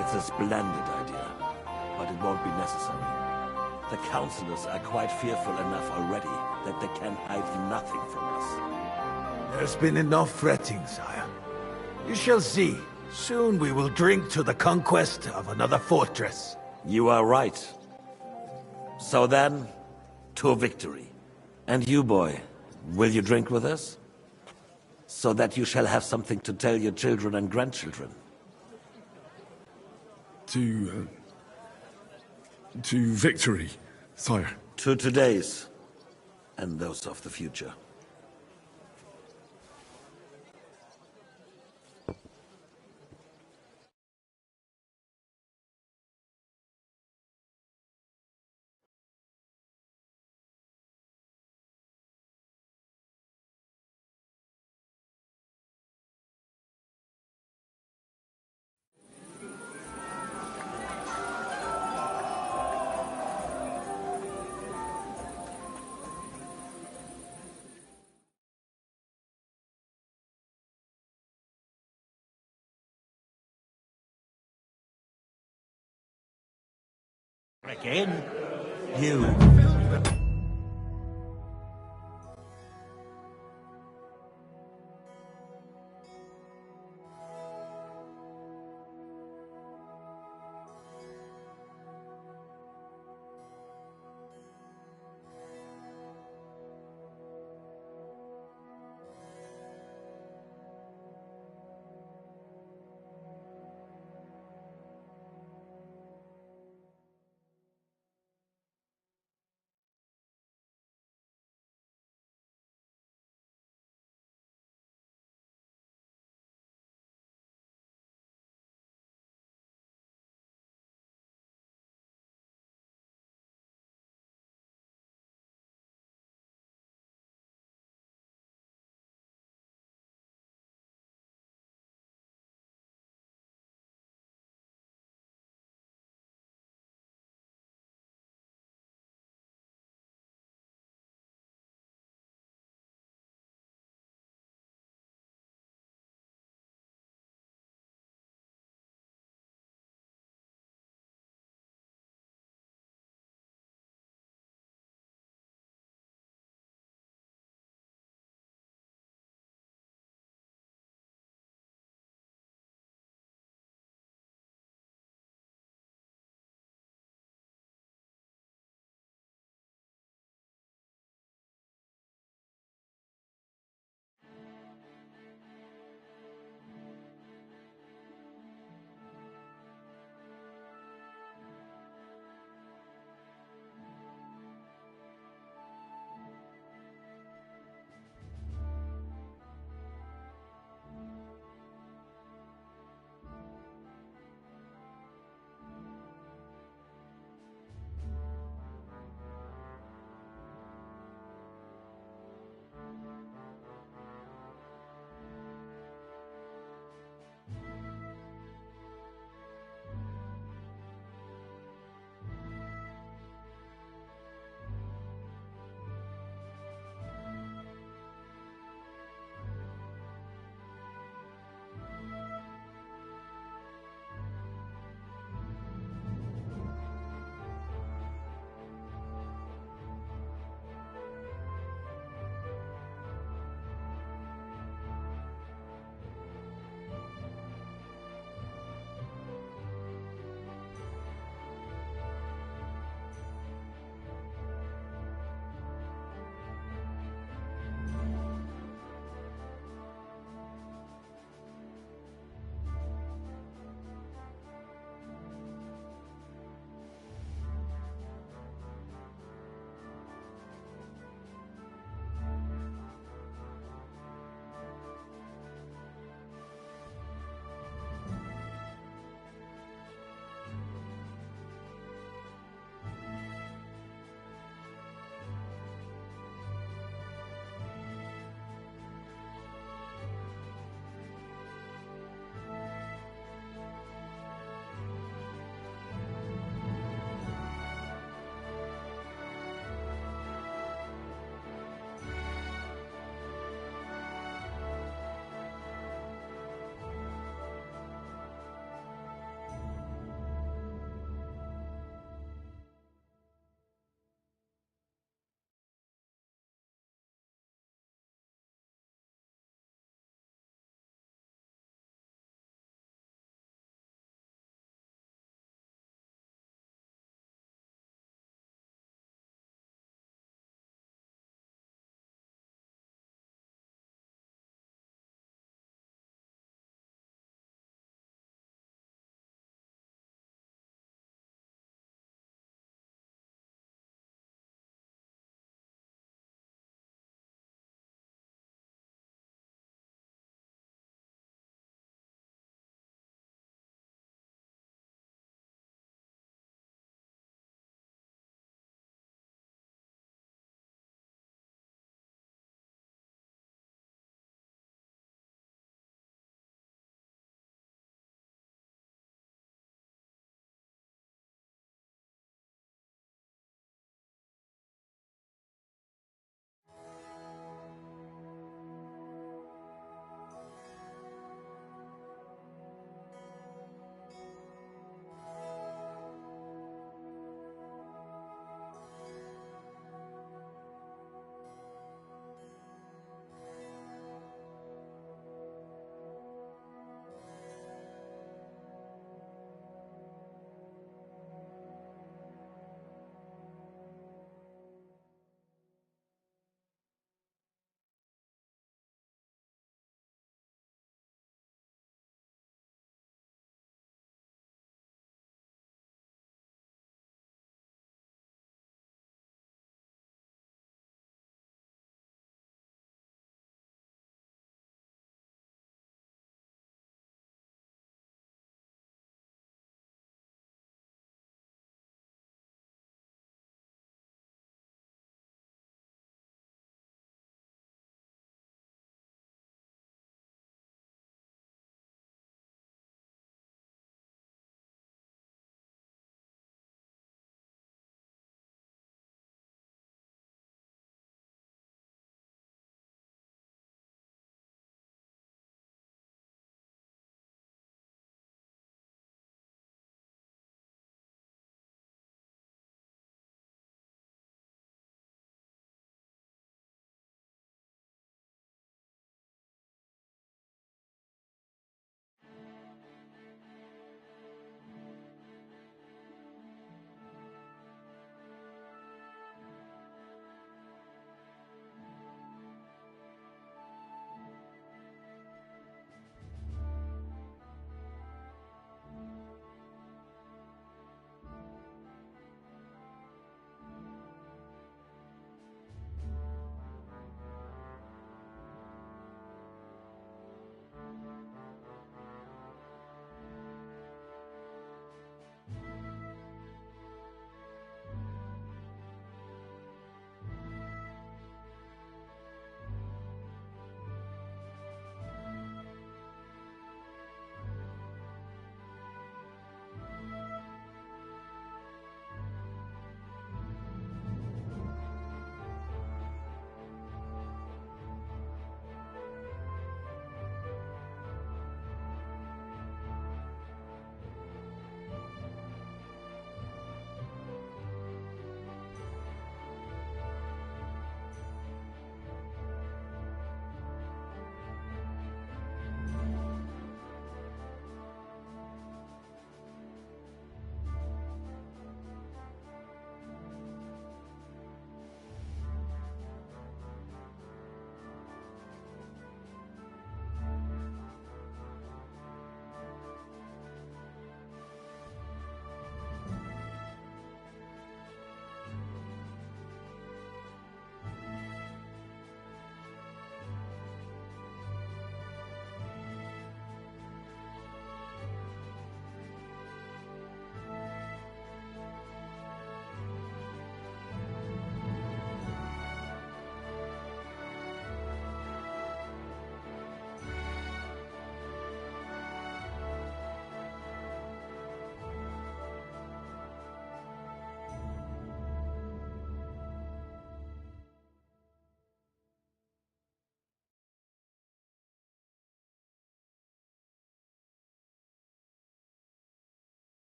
It's a splendid idea, but it won't be necessary. The councillors are quite fearful enough already that they can hide nothing from us. There's been enough fretting, sire. You shall see. Soon we will drink to the conquest of another fortress. You are right. So then, to victory. And you, boy, will you drink with us? So that you shall have something to tell your children and grandchildren. To victory, sire. To today's, and those of the future. Again? You.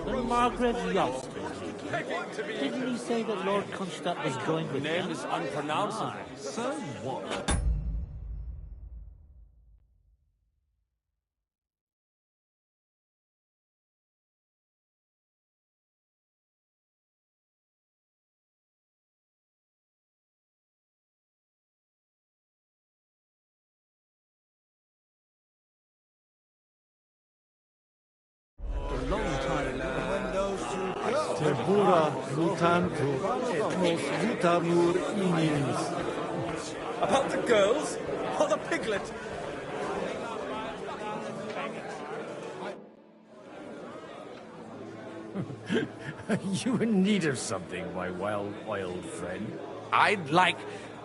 When Margaret lost it, didn't he say that Lord Kronstadt was going with Name them? is unpronounceable. So what? Tempura mutanto et nos mutamur inimis. About the girls? Or the piglet? You in need of something, my well-oiled friend? I'd like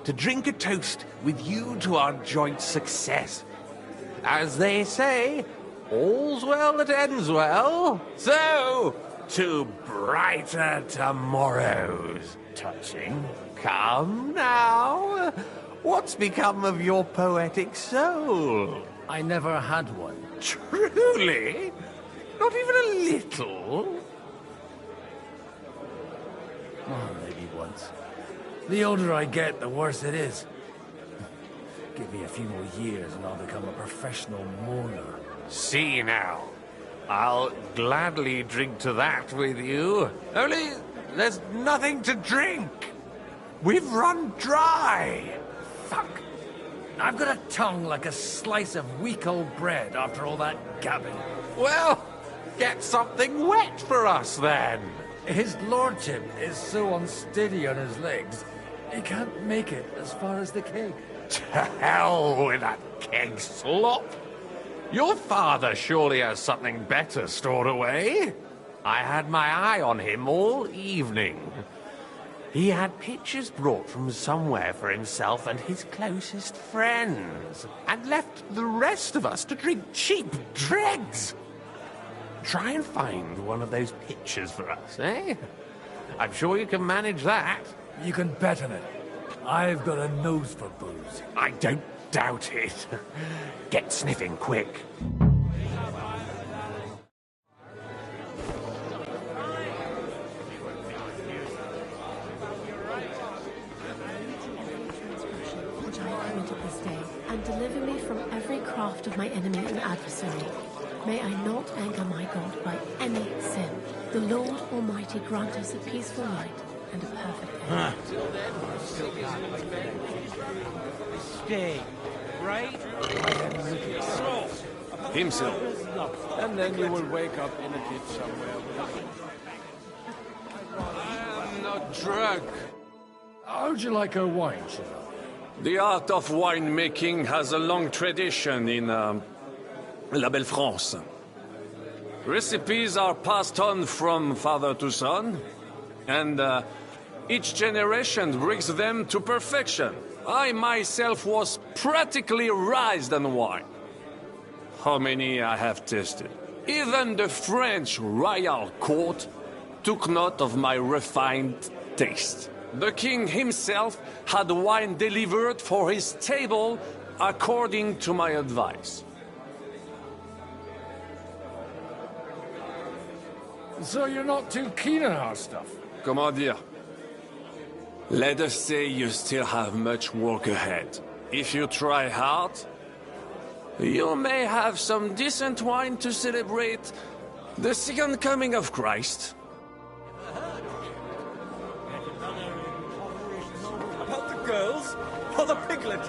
to drink a toast with you to our joint success. As they say, all's well that ends well. So, to brighter tomorrows. Touching. Come now. What's become of your poetic soul? I never had one. Truly? Not even a little? Oh, maybe once. The older I get, the worse it is. Give me a few more years and I'll become a professional mourner. See now. I'll gladly drink to that with you. Only there's nothing to drink. We've run dry. Fuck. I've got a tongue like a slice of week-old bread after all that gabbing. Well, get something wet for us then. His lordship is so unsteady on his legs, he can't make it as far as the keg. To hell with that keg slop. Your father surely has something better stored away. I had my eye on him all evening. He had pictures brought from somewhere for himself and his closest friends, and left the rest of us to drink cheap dregs. Try and find one of those pictures for us, eh? I'm sure you can manage that. You can bet on it. I've got a nose for booze. I don't doubt it. Get sniffing quick. Which I appointed this day, and deliver me from every craft of my enemy and adversary. May I not anger my God by any sin. The Lord Almighty grant us a peaceful night and a perfect end. Stay, right? Himself. And then you will wake up in a ditch somewhere. I am not drunk. How'd you like a wine, Chevalier? The art of winemaking has a long tradition in La Belle France. Recipes are passed on from father to son, and each generation brings them to perfection. I myself was practically raised on wine. How many I have tasted. Even the French royal court took note of my refined taste. The king himself had wine delivered for his table according to my advice. So you're not too keen on our stuff? Comment dire? Let us say you still have much work ahead. If you try hard, you may have some decent wine to celebrate the second coming of Christ. About the girls? Or the piglet?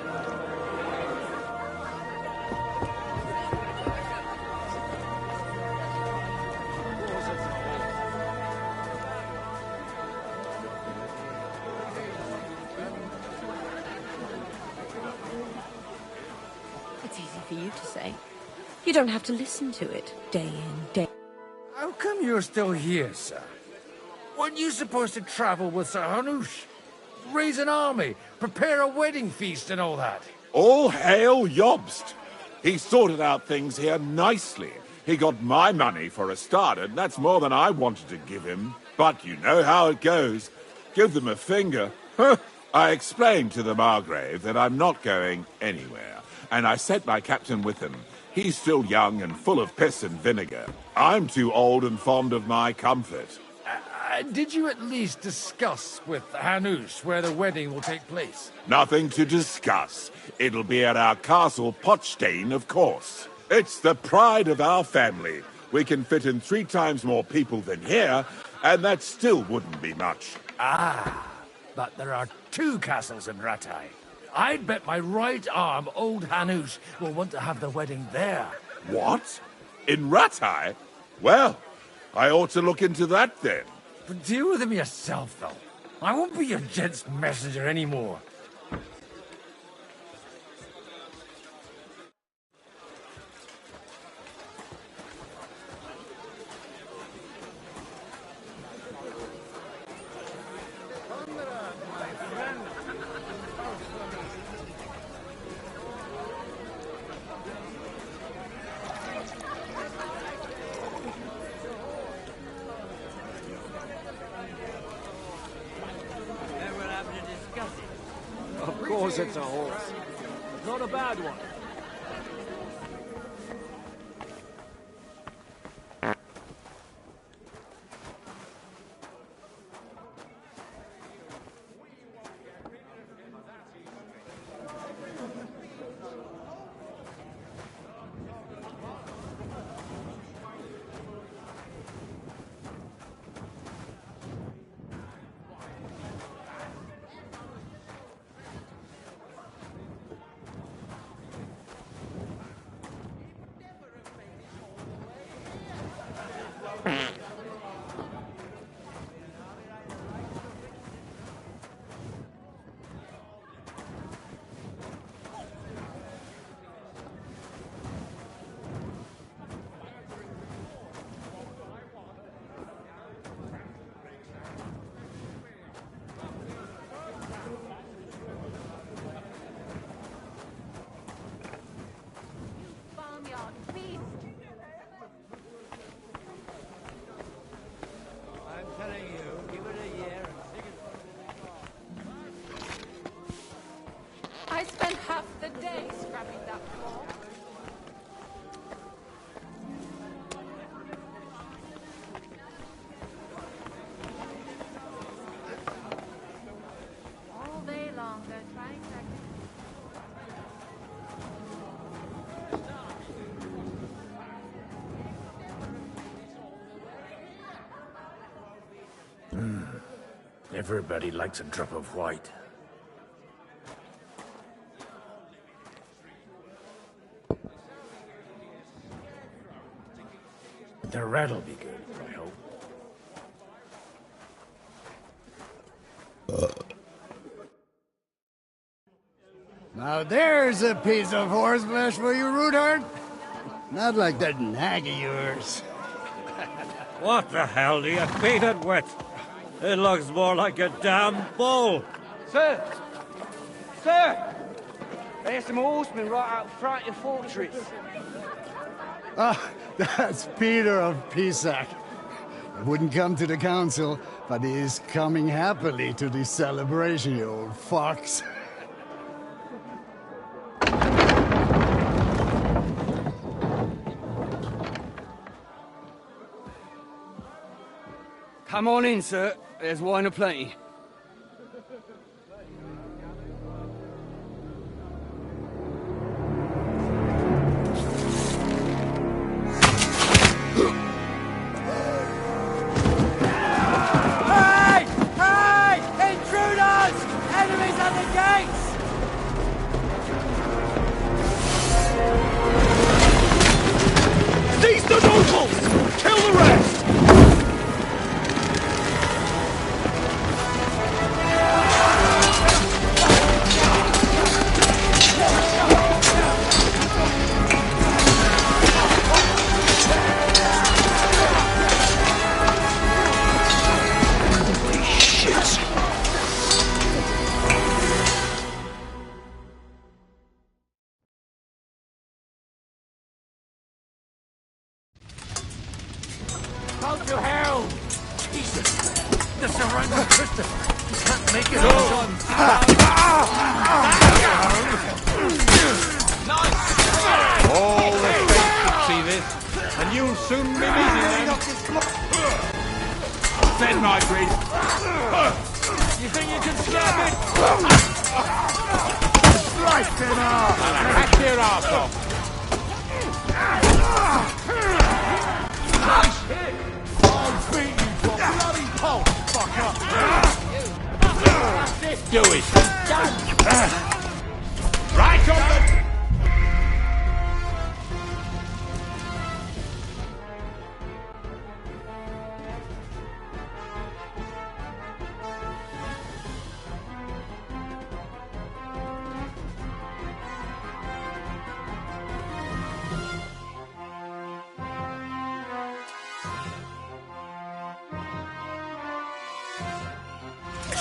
It's easy for you to say. You don't have to listen to it day in, day. How come you're still here, sir? Weren't you supposed to travel with Sir Hanush? Raise an army, prepare a wedding feast and all that? All hail Jobst! He sorted out things here nicely. He got my money for a start, and that's more than I wanted to give him. But you know how it goes. Give them a finger. I explained to the Margrave that I'm not going anywhere, and I sent my captain with him. He's still young and full of piss and vinegar. I'm too old and fond of my comfort. Did you at least discuss with Hanush where the wedding will take place? Nothing to discuss. It'll be at our castle Potstein, of course. It's the pride of our family. We can fit in 3 times more people than here, and that still wouldn't be much. Ah, but there are 2 castles in Rattay. I'd bet my right arm old Hanush will want to have the wedding there. What? In Rattay? Well, I ought to look into that then. But deal with him yourself, though. I won't be your gent's messenger anymore. Of course it's a horse. Not a bad one. I spent half the day scrubbing that floor. All day long, they're trying to... Everybody likes a drop of white. The red'll be good, I hope. Now there's a piece of horseflesh for you, Rudart. Not like that nag of yours. What the hell do you feed it with? It looks more like a damn bull. Sir! Sir! There's some horsemen right out front of your fortress. Ah, that's Peter of Pisac. He wouldn't come to the council, but he is coming happily to the celebration, you old fox. Come on in, sir. There's wine aplenty. Hey! Hey! Intruders! Enemies at the gates! Seize the nobles! Kill the rest! Go to hell! Jesus! The surrounding Christopher! You can't make it all! All and you'll soon be meeting them. Send my priest. You think you can scare me? Strike them off! And hack your ass off! Nice hit! I'll beat you to a bloody pulp, fucker! Do it! Right on the...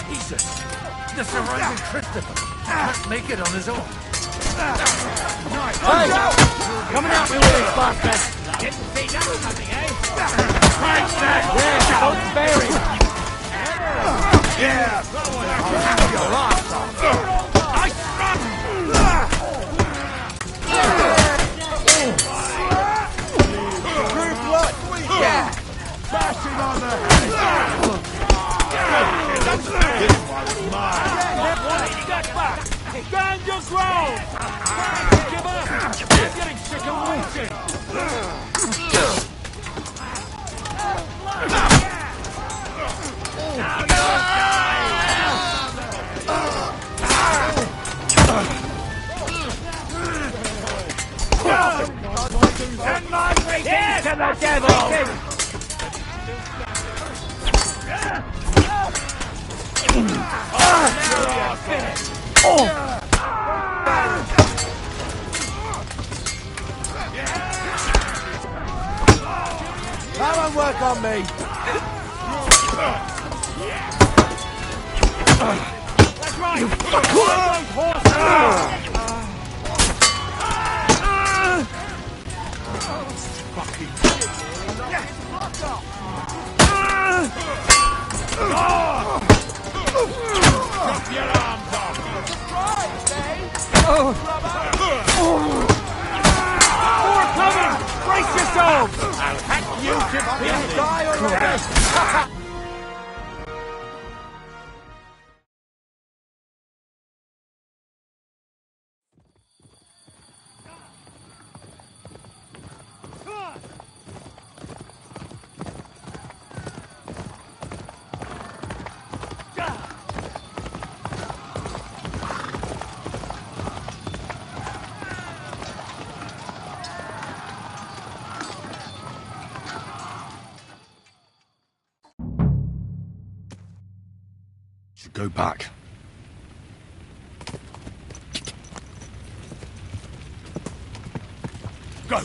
Jesus! The surviving Christopher can't make it on his own. Hey! Coming out with this, bastard! Didn't see that coming, eh? Christ, that! Yeah, don't spare him! Yeah! Your ass off! True blood! Yeah! Bash him on the head! This one's mine! Step back! Stand your ground! Give up! I'm getting sick of waiting! Send my greetings to the devil! That won't work on me. That's right! Those horses! Fucking drop your arms off! More coming! Brace yourselves! I'll hack you to pieces! Die already! Should go back. Go!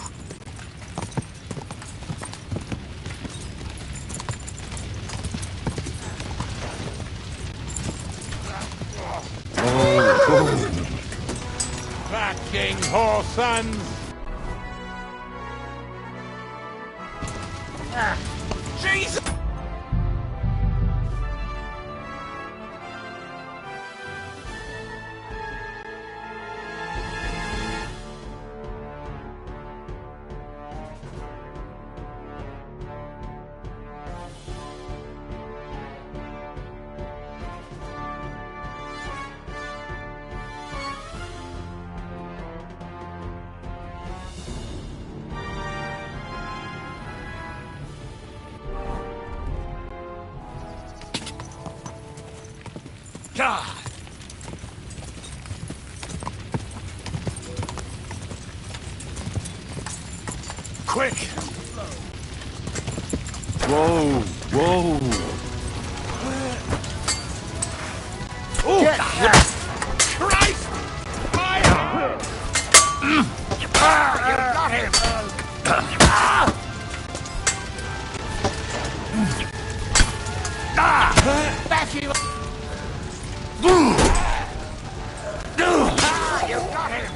Fucking whoresons! Jesus! God! Quick! Whoa, whoa. Oh! Christ! Fire! You got him! Back you! You got him!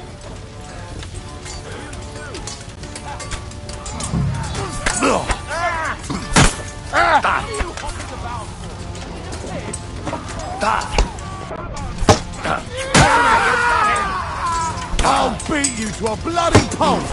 I'll beat you to a bloody pulp!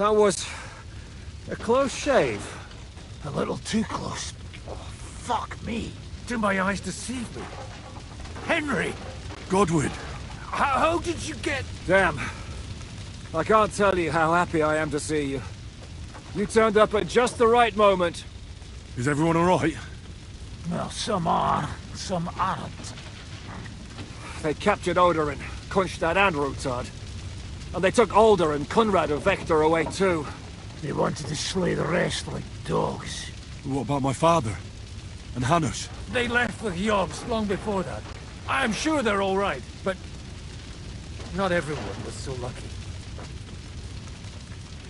That was a close shave. A little too close. Oh, fuck me. Do my eyes deceive me? Henry! Godwin! How did you get... Damn. I can't tell you how happy I am to see you. You turned up at just the right moment. Is everyone alright? Well, some are, some aren't. They captured Odorin, Kunstad and Rutard. And they took Alder and Kunrad of Vector away too. They wanted to slay the rest like dogs. What about my father? And Hanush? They left with Yobs long before that. I'm sure they're all right, but not everyone was so lucky.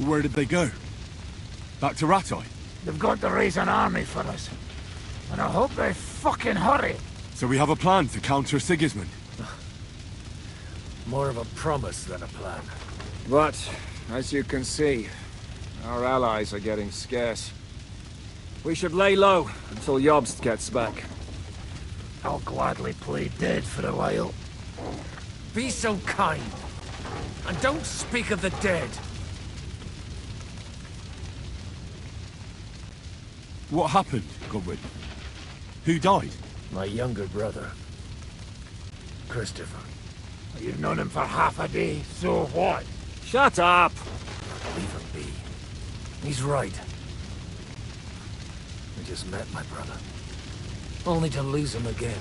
Where did they go? Back to Rattay? They've got to raise an army for us. And I hope they fucking hurry. So we have a plan to counter Sigismund? More of a promise than a plan. But, as you can see, our allies are getting scarce. We should lay low until Jobst gets back. I'll gladly play dead for a while. Be so kind. And don't speak of the dead. What happened, Godwin? Who died? My younger brother. Christopher. You've known him for half a day, so what? Shut up! Leave him be. He's right. I just met my brother. Only to lose him again.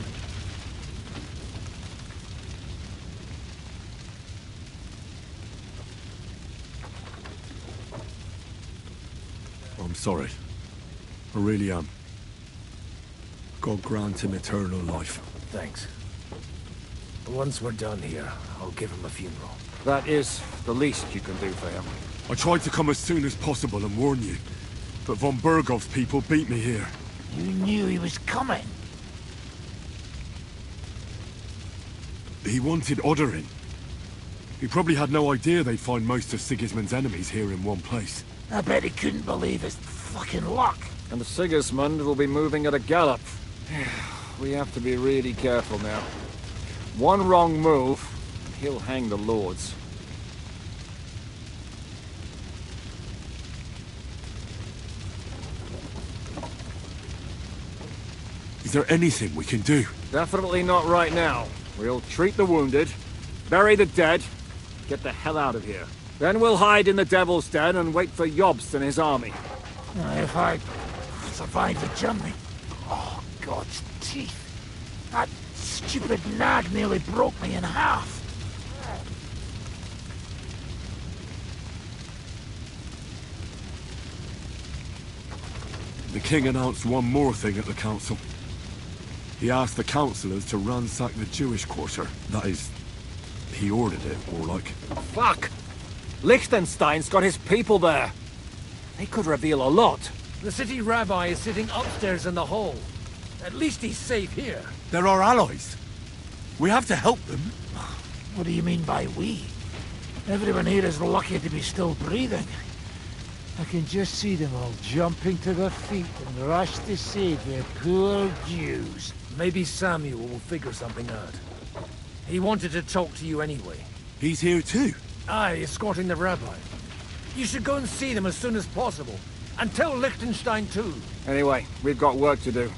I'm sorry. I really am. God grant him eternal life. Thanks. Once we're done here, I'll give him a funeral. That is the least you can do for him. I tried to come as soon as possible and warn you, but von Bergov's people beat me here. You knew he was coming. He wanted Odorin. He probably had no idea they'd find most of Sigismund's enemies here in one place. I bet he couldn't believe his fucking luck. And Sigismund will be moving at a gallop. We have to be really careful now. One wrong move, and he'll hang the lords. Is there anything we can do? Definitely not right now. We'll treat the wounded, bury the dead, get the hell out of here. Then we'll hide in the Devil's Den and wait for Jobst and his army. If I survive the journey... Oh, God's teeth. That stupid nag nearly broke me in half. The king announced one more thing at the council. He asked the councillors to ransack the Jewish quarter. That is, he ordered it, more like. Fuck! Liechtenstein's got his people there. They could reveal a lot. The city rabbi is sitting upstairs in the hall. At least he's safe here. They're our allies. We have to help them. What do you mean by we? Everyone here is lucky to be still breathing. I can just see them all jumping to their feet and rush to save their poor Jews. Maybe Samuel will figure something out. He wanted to talk to you anyway. He's here too? Aye, escorting the rabbi. You should go and see them as soon as possible. And tell Liechtenstein too. Anyway, we've got work to do.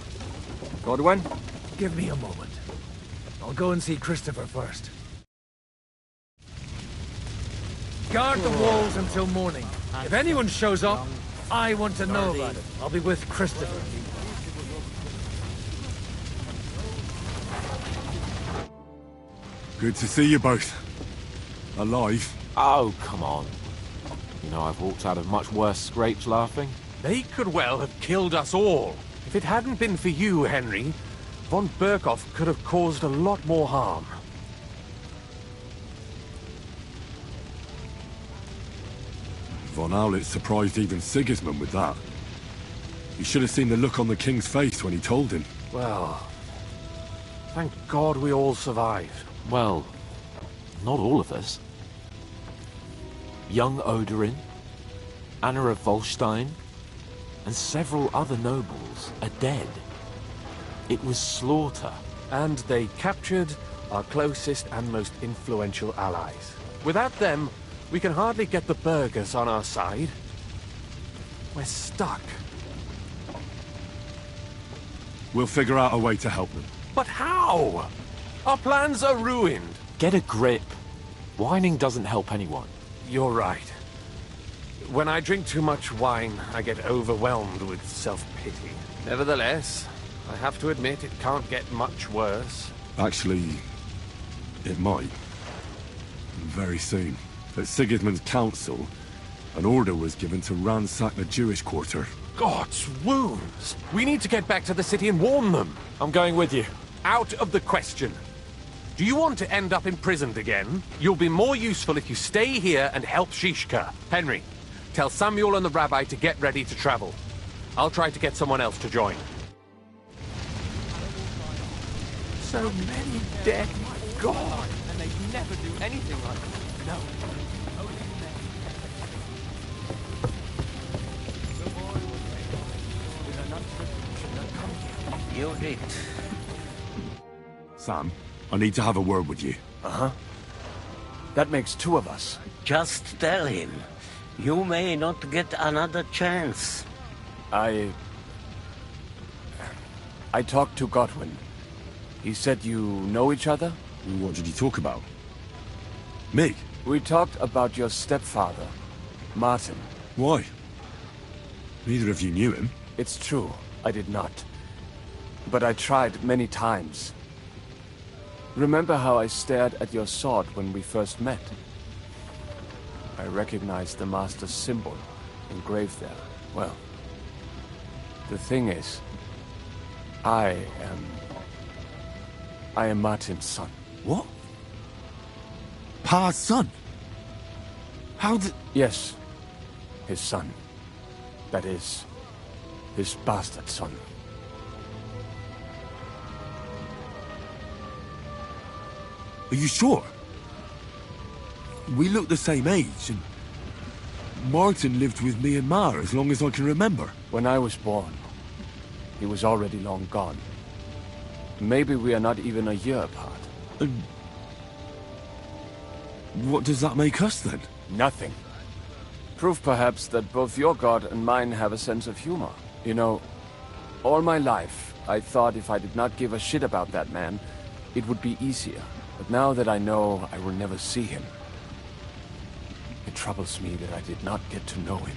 Godwin? Give me a moment. I'll go and see Christopher first. Guard the walls until morning. If anyone shows up, I want to know about it. I'll be with Christopher. Good to see you both. Alive. Oh, come on. You know, I've walked out of much worse scrapes laughing. They could well have killed us all. If it hadn't been for you, Henry, von Berkhoff could have caused a lot more harm. Von Aulitz surprised even Sigismund with that. You should have seen the look on the king's face when he told him. Well, thank God we all survived. Well, not all of us. Young Odorin, Anna of Volstein, and several other nobles are dead. It was slaughter. And they captured our closest and most influential allies. Without them, We can hardly get the burghers on our side. We're stuck. We'll figure out a way to help them. But how? Our plans are ruined. Get a grip. Whining doesn't help anyone. You're right. When I drink too much wine, I get overwhelmed with self-pity. Nevertheless, I have to admit it can't get much worse. Actually, it might. Very soon. At Sigismund's council, an order was given to ransack the Jewish quarter. God's wounds! We need to get back to the city and warn them. I'm going with you. Out of the question. Do you want to end up imprisoned again? You'll be more useful if you stay here and help Shishka. Henry, tell Samuel and the rabbi to get ready to travel. I'll try to get someone else to join. So many dead, my God! And they never do anything like that. No. You did. Sam, I need to have a word with you. Uh-huh. That makes two of us. Just tell him. You may not get another chance. I talked to Godwin. He said you know each other? What did you talk about? Me? We talked about your stepfather, Martin. Why? Neither of you knew him. It's true, I did not. But I tried many times. Remember how I stared at your sword when we first met? I recognized the Master's symbol engraved there. Well, the thing is, I am Martin's son. What? Pa's son? How did... Yes, his son. That is, his bastard son. Are you sure? We look the same age, and Martin lived with me and Ma as long as I can remember. When I was born, he was already long gone. Maybe we are not even a year apart. And what does that make us, then? Nothing. Proof, perhaps, that both your god and mine have a sense of humor. You know, all my life, I thought if I did not give a shit about that man, it would be easier. But now that I know I will never see him, it troubles me that I did not get to know him.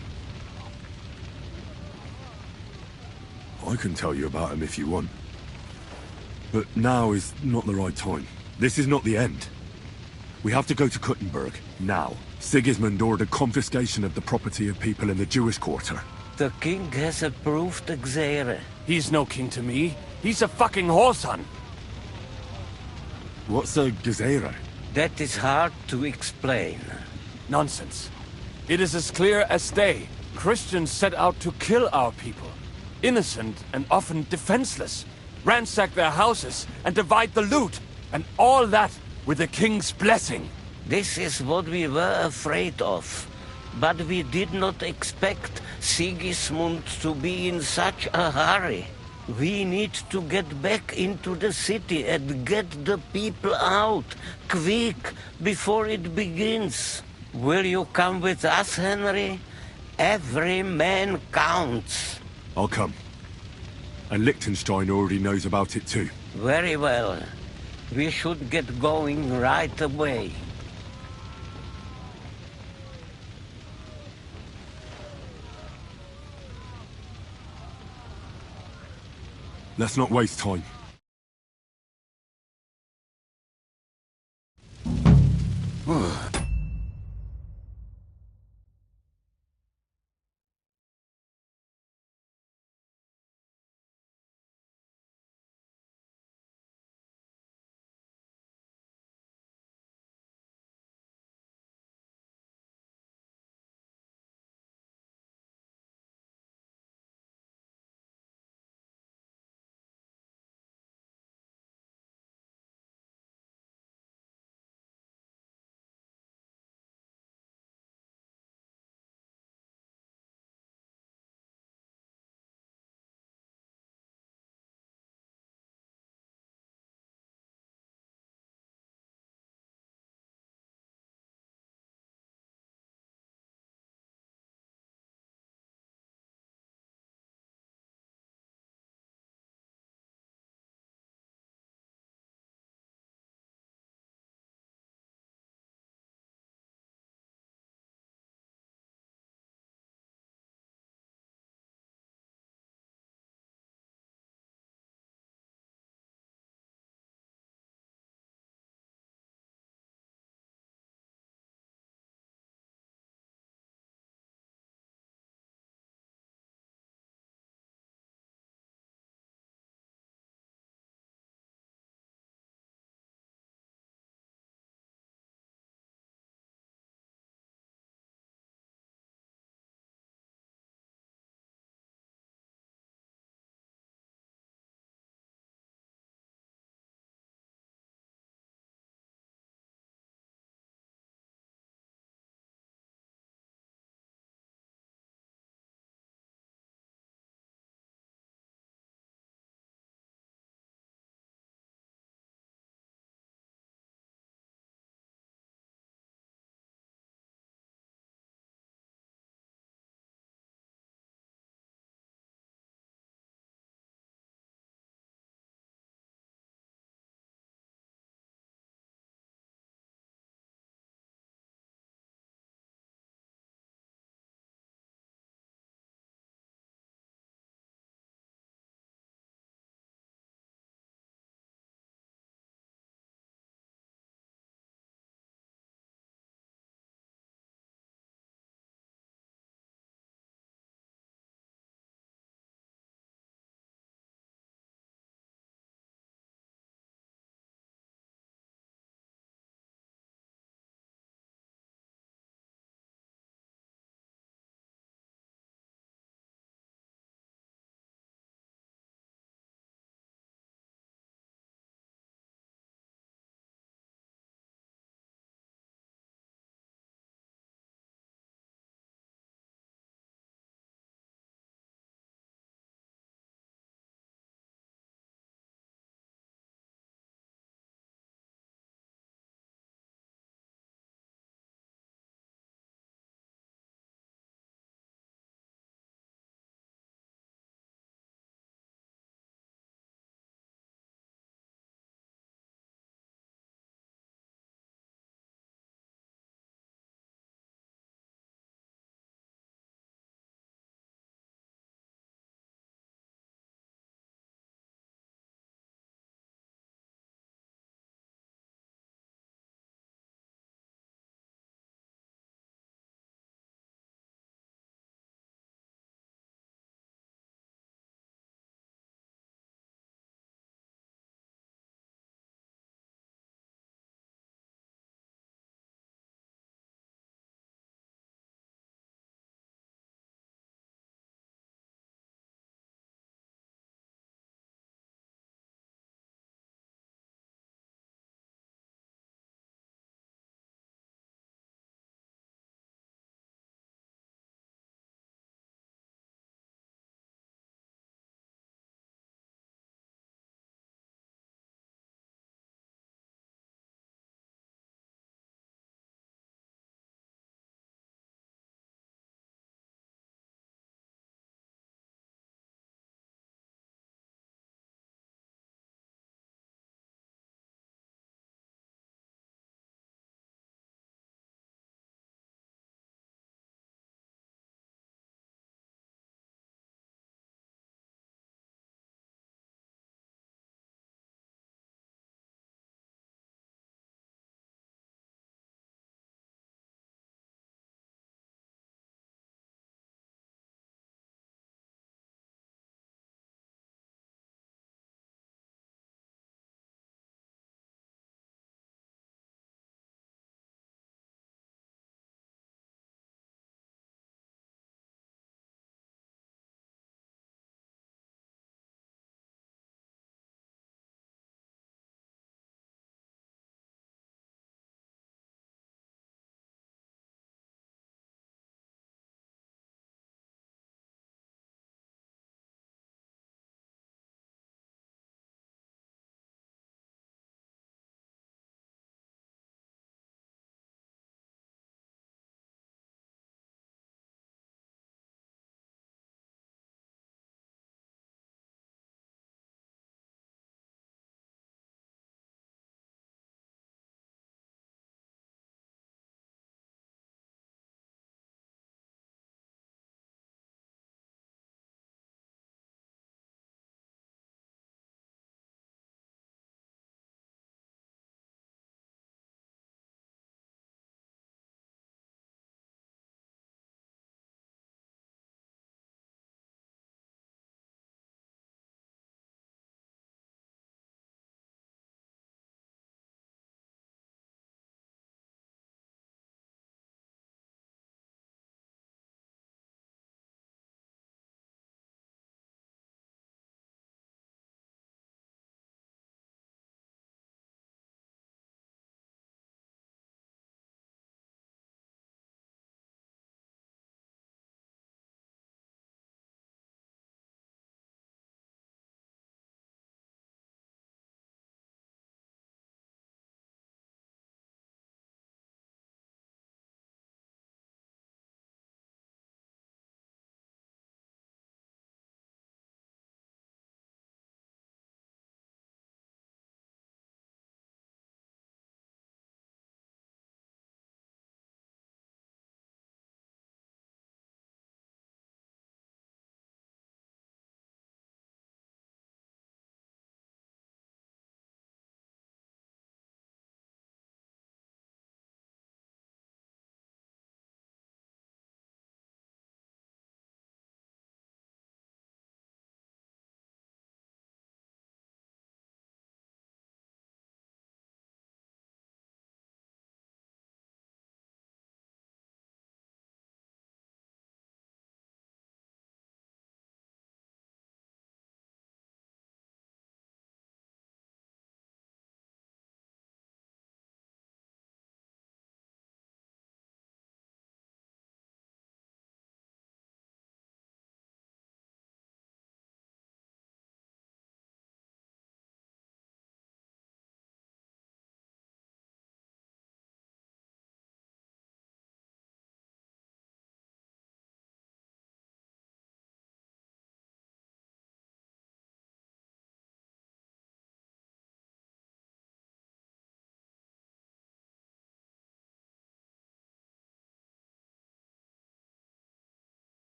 I can tell you about him if you want. But now is not the right time. This is not the end. We have to go to Kuttenberg, now. Sigismund ordered confiscation of the property of people in the Jewish quarter. The king has approved Xere. He's no king to me. He's a fucking whoreson. What's a gezerah? That is hard to explain. Nonsense. It is as clear as day. Christians set out to kill our people. Innocent and often defenseless. Ransack their houses and divide the loot. And all that with the king's blessing. This is what we were afraid of. But we did not expect Sigismund to be in such a hurry. We need to get back into the city and get the people out, quick, before it begins. Will you come with us, Henry? Every man counts. I'll come. And Liechtenstein already knows about it too. Very well. We should get going right away. Let's not waste time.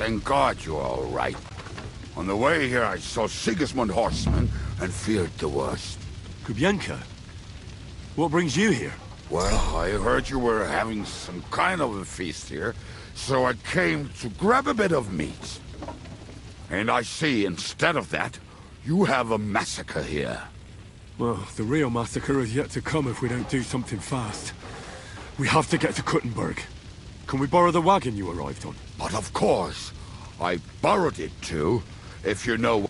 thank God you're all right. On the way here, I saw Sigismund horsemen and feared the worst. Kubienka? What brings you here? Well, I heard you were having some kind of a feast here, so I came to grab a bit of meat. And I see, instead of that, you have a massacre here. Well, the real massacre is yet to come if we don't do something fast. We have to get to Kuttenberg. Can we borrow the wagon you arrived on? But of course. I borrowed it too, if you know...